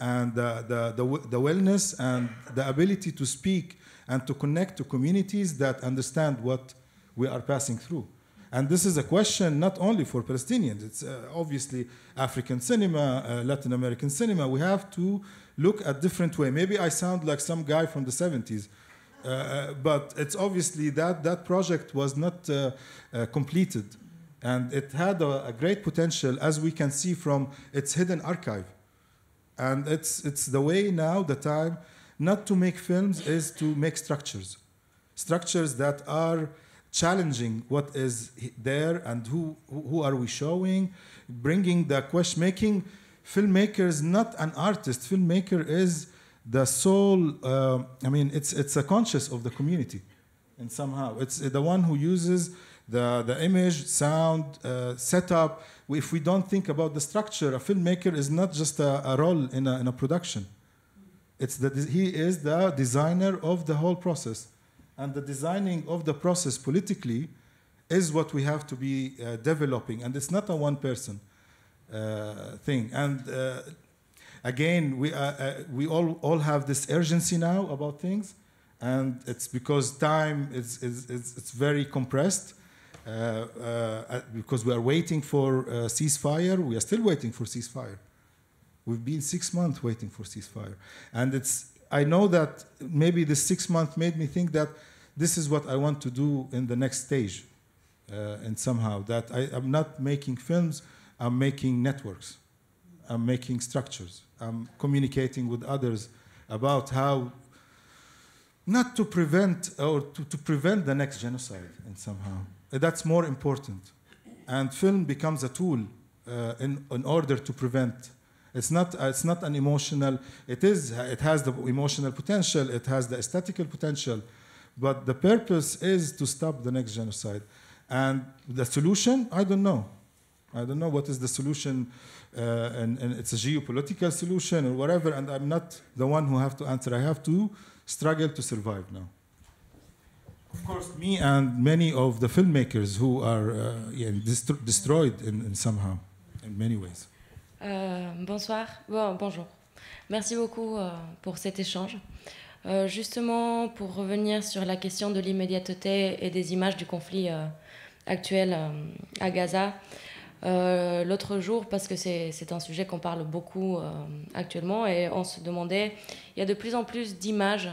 and the wellness and the ability to speak and to connect to communities that understand what we are passing through. And this is a question not only for Palestinians. It's obviously African cinema, Latin American cinema. We have to look at different way. Maybe I sound like some guy from the 70s. But it's obviously that project was not completed, and it had a great potential, as we can see from its hidden archive. And it's the way now, the time, not to make films is to make structures that are challenging what is there and who are we showing, bringing the question, making filmmakers not an artist. Filmmaker is the soul, it's a conscious of the community, and somehow it's the one who uses the image, sound, setup. If we don't think about the structure, a filmmaker is not just a role in a production. He is the designer of the whole process, and the designing of the process politically is what we have to be developing, and it's not a one-person thing. And again, we all have this urgency now about things, and it's because time it's very compressed. Because we are waiting for ceasefire, we are still waiting for ceasefire. We've been 6 months waiting for ceasefire, and I know that maybe this 6 months made me think that this is what I want to do in the next stage, and somehow that I'm not making films, I'm making networks, I'm making structures, I'm communicating with others about how not to prevent or to prevent the next genocide, and somehow that's more important. And film becomes a tool in order to prevent. It's not an emotional. It has the emotional potential. It has the aesthetical potential, but the purpose is to stop the next genocide. And the solution, I don't know. I don't know what is the solution, and it's a geopolitical solution or whatever. And I'm not the one who have to answer. I have to struggle to survive now. Of course, me and many of the filmmakers who are destroyed in somehow, in many ways. Bonsoir. Bonjour. Merci beaucoup pour cet échange. Justement, pour revenir sur la question de l'immédiateté et des images du conflit actuel à Gaza, l'autre jour, parce que c'est un sujet qu'on parle beaucoup actuellement, et on se demandait, il y a de plus en plus d'images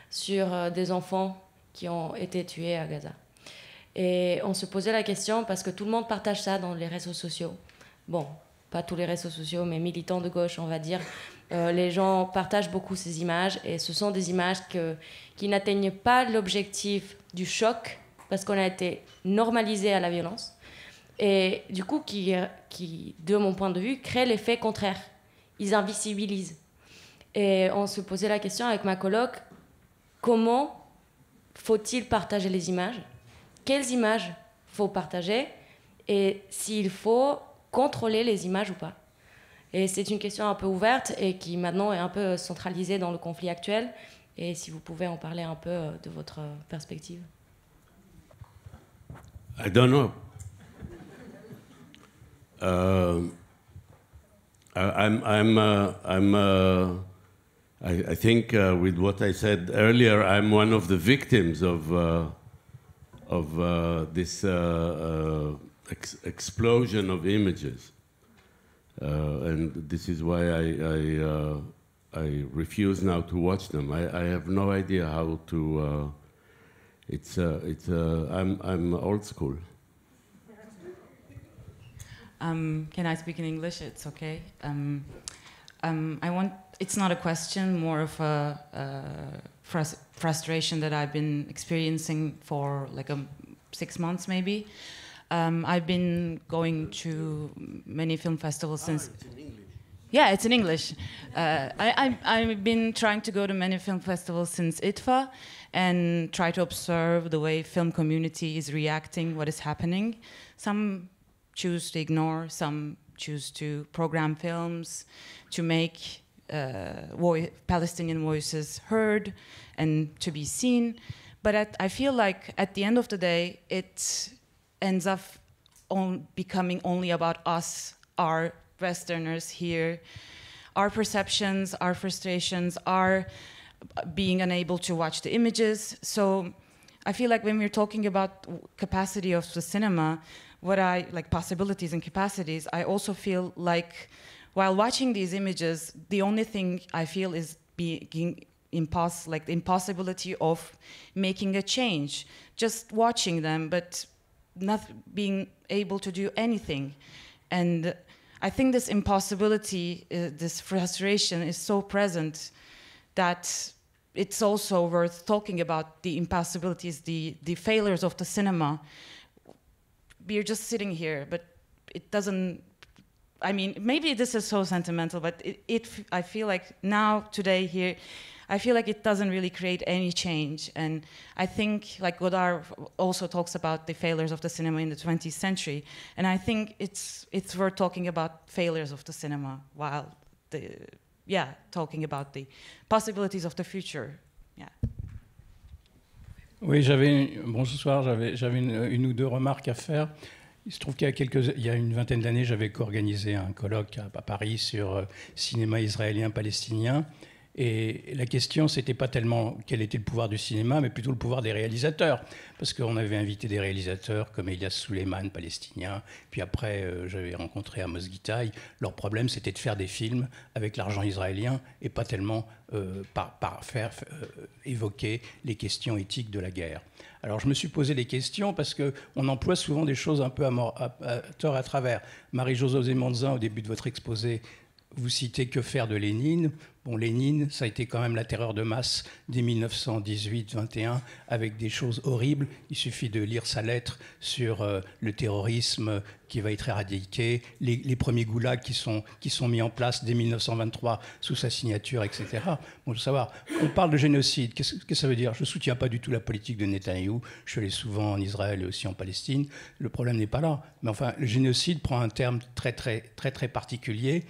sur des enfants qui ont été tués à Gaza. Et on se posait la question, parce que tout le monde partage ça dans les réseaux sociaux. Bon, pas tous les réseaux sociaux, mais militants de gauche, on va dire. Les gens partagent beaucoup ces images, et ce sont des images qui n'atteignent pas l'objectif du choc, parce qu'on a été normalisé à la violence, et du coup, qui, de mon point de vue, créent l'effet contraire. Ils invisibilisent. Et on se posait la question avec ma coloc, comment faut-il partager les images? Quelles images faut partager? Et s'il faut contrôler les images ou pas? Et c'est une question un peu ouverte et qui maintenant est un peu centralisée dans le conflit actuel. Et si vous pouvez en parler un peu de votre perspective. I don't know. I think with what I said earlier, I'm one of the victims of this explosion of images, and this is why I refuse now to watch them. I have no idea how to. I'm old school. Can I speak in English? It's okay. It's not a question, more of a frustration that I've been experiencing for like 6 months, maybe. I've been going to many film festivals since. It's in English. Yeah, it's in English. I've been trying to go to many film festivals since ITFA and try to observe the way film community is reacting, what is happening. Some choose to ignore, some choose to program films, to make Palestinian voices heard and to be seen. But I feel like at the end of the day, it ends up becoming only about us, our Westerners here, our perceptions, our frustrations, our being unable to watch the images. So I feel like when we're talking about capacity of the cinema, possibilities and capacities, I also feel like while watching these images, the only thing I feel is the impossibility of making a change. Just watching them, but not being able to do anything. And I think this impossibility, this frustration is so present that it's also worth talking about the impossibilities, the failures of the cinema. We're just sitting here, but it doesn't, I mean, maybe this is so sentimental, but I feel like now, today, here, I feel like it doesn't really create any change. And I think, like Godard also talks about the failures of the cinema in the 20th century, and I think it's worth talking about failures of the cinema while talking about the possibilities of the future. Yeah. Oui, bonsoir, j'avais une ou deux remarques à faire. Il se trouve qu'il y a une vingtaine d'années, j'avais co-organisé un colloque à Paris sur cinéma israélien-palestinien. Et la question, c'était pas tellement quel était le pouvoir du cinéma, mais plutôt le pouvoir des réalisateurs. Parce qu'on avait invité des réalisateurs comme Elias Suleiman, palestinien. Puis après, j'avais rencontré Amos Gitaï. Leur problème, c'était de faire des films avec l'argent israélien et pas tellement faire évoquer les questions éthiques de la guerre. Alors je me suis posé des questions parce qu'on emploie souvent des choses un peu à tort et à travers. Marie-José Monzin, au début de votre exposé, vous citez Que faire de Lénine. Bon, Lénine, ça a été quand même la terreur de masse dès 1918-21, avec des choses horribles. Il suffit de lire sa lettre sur le terrorisme qui va être éradiqué, les premiers goulags qui sont mis en place dès 1923 sous sa signature, etc. Bon, je veux savoir, on parle de génocide, qu'est-ce que ça veut dire? Je ne soutiens pas du tout la politique de Netanyahou, je suis allé souvent en Israël et aussi en Palestine, le problème n'est pas là. Mais enfin, le génocide prend un terme très particulier,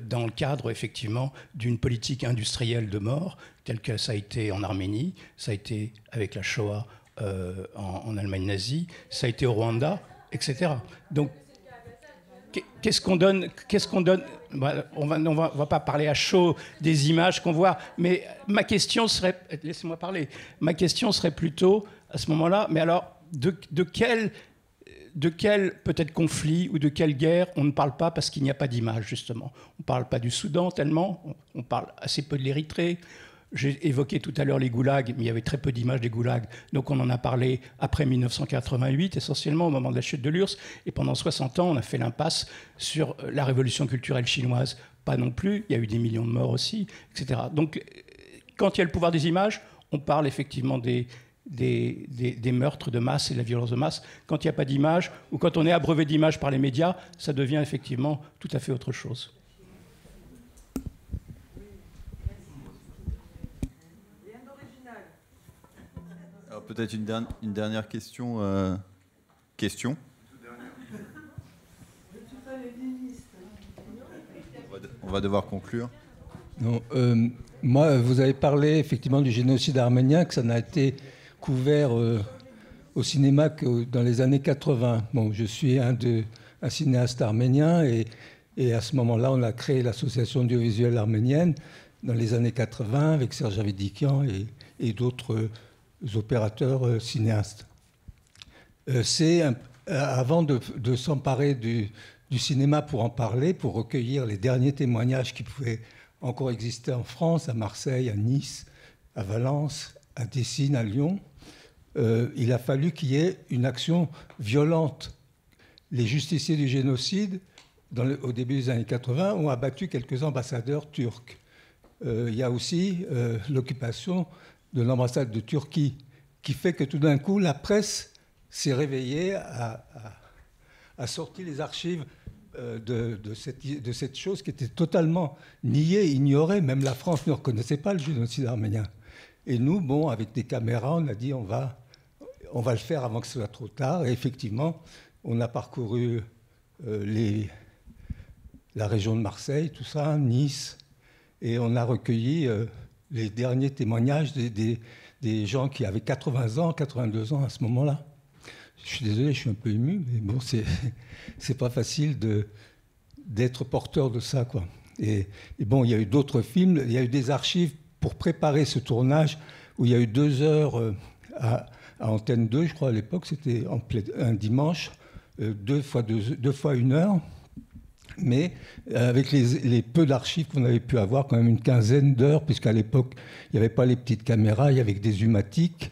dans le cadre, effectivement, d'une politique industrielle de mort, telle que ça a été en Arménie, ça a été avec la Shoah en Allemagne nazie, ça a été au Rwanda, etc. Donc, qu'est-ce qu'on donne on va pas parler à chaud des images qu'on voit, mais ma question serait... Laissez-moi parler. Ma question serait plutôt, à ce moment-là, mais alors, de quel peut-être conflit ou de quelle guerre on ne parle pas parce qu'il n'y a pas d'image, justement. On ne parle pas du Soudan tellement, on parle assez peu de l'Érythrée. J'ai évoqué tout à l'heure les goulags, mais il y avait très peu d'images des goulags. Donc on en a parlé après 1988, essentiellement au moment de la chute de l'URSS. Et pendant 60 ans, on a fait l'impasse sur la révolution culturelle chinoise. Pas non plus, il y a eu des millions de morts aussi, etc. Donc quand il y a le pouvoir des images, on parle effectivement des meurtres de masse et de la violence de masse. Quand il n'y a pas d'image, ou quand on est abreuvé d'images par les médias, ça devient effectivement tout à fait autre chose. Alors peut-être une dernière question. Question. On va devoir conclure. Non, moi, vous avez parlé effectivement du génocide arménien, que ça n'a été couvert au cinéma que dans les années 80. Bon, je suis un cinéaste arménien et à ce moment-là, on a créé l'association audiovisuelle arménienne dans les années 80 avec Serge Avedikian et d'autres opérateurs cinéastes. Avant de s'emparer du cinéma pour en parler, pour recueillir les derniers témoignages qui pouvaient encore exister en France, à Marseille, à Nice, à Valence, à Dessines, à Lyon, il a fallu qu'il y ait une action violente. Les justiciers du génocide, au début des années 80, ont abattu quelques ambassadeurs turcs. Il y a aussi l'occupation de l'ambassade de Turquie, qui fait que tout d'un coup, la presse s'est réveillée, a sorti les archives de cette chose qui était totalement niée, ignorée. Même la France ne reconnaissait pas le génocide arménien. Et nous, bon, avec des caméras, on a dit on va le faire avant que ce soit trop tard. Et effectivement, on a parcouru la région de Marseille, tout ça, Nice, et on a recueilli les derniers témoignages des gens qui avaient 80 ans, 82 ans à ce moment-là. Je suis désolé, je suis un peu ému, mais bon, c'est pas facile d'être porteur de ça, quoi. Et bon, il y a eu d'autres films, il y a eu des archives pour préparer ce tournage où il y a eu 2 heures à Antenne 2, je crois à l'époque, c'était un dimanche, 2 fois 1 heure. Mais avec les peu d'archives qu'on avait pu avoir, quand même une quinzaine d'heures, puisqu'à l'époque, il n'y avait pas les petites caméras, il y avait que des humatiques.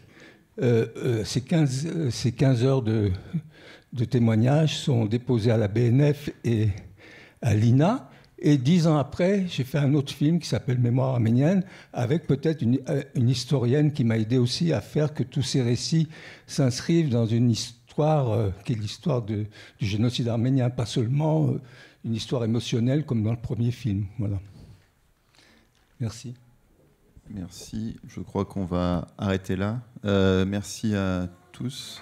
Ces 15 heures de témoignages sont déposées à la BNF et à l'INA. Et 10 ans après, j'ai fait un autre film qui s'appelle Mémoire arménienne, avec peut-être une historienne qui m'a aidé aussi à faire que tous ces récits s'inscrivent dans une histoire qui est l'histoire du génocide arménien, pas seulement une histoire émotionnelle comme dans le premier film. Voilà. Merci. Merci. Je crois qu'on va arrêter là. Merci à tous.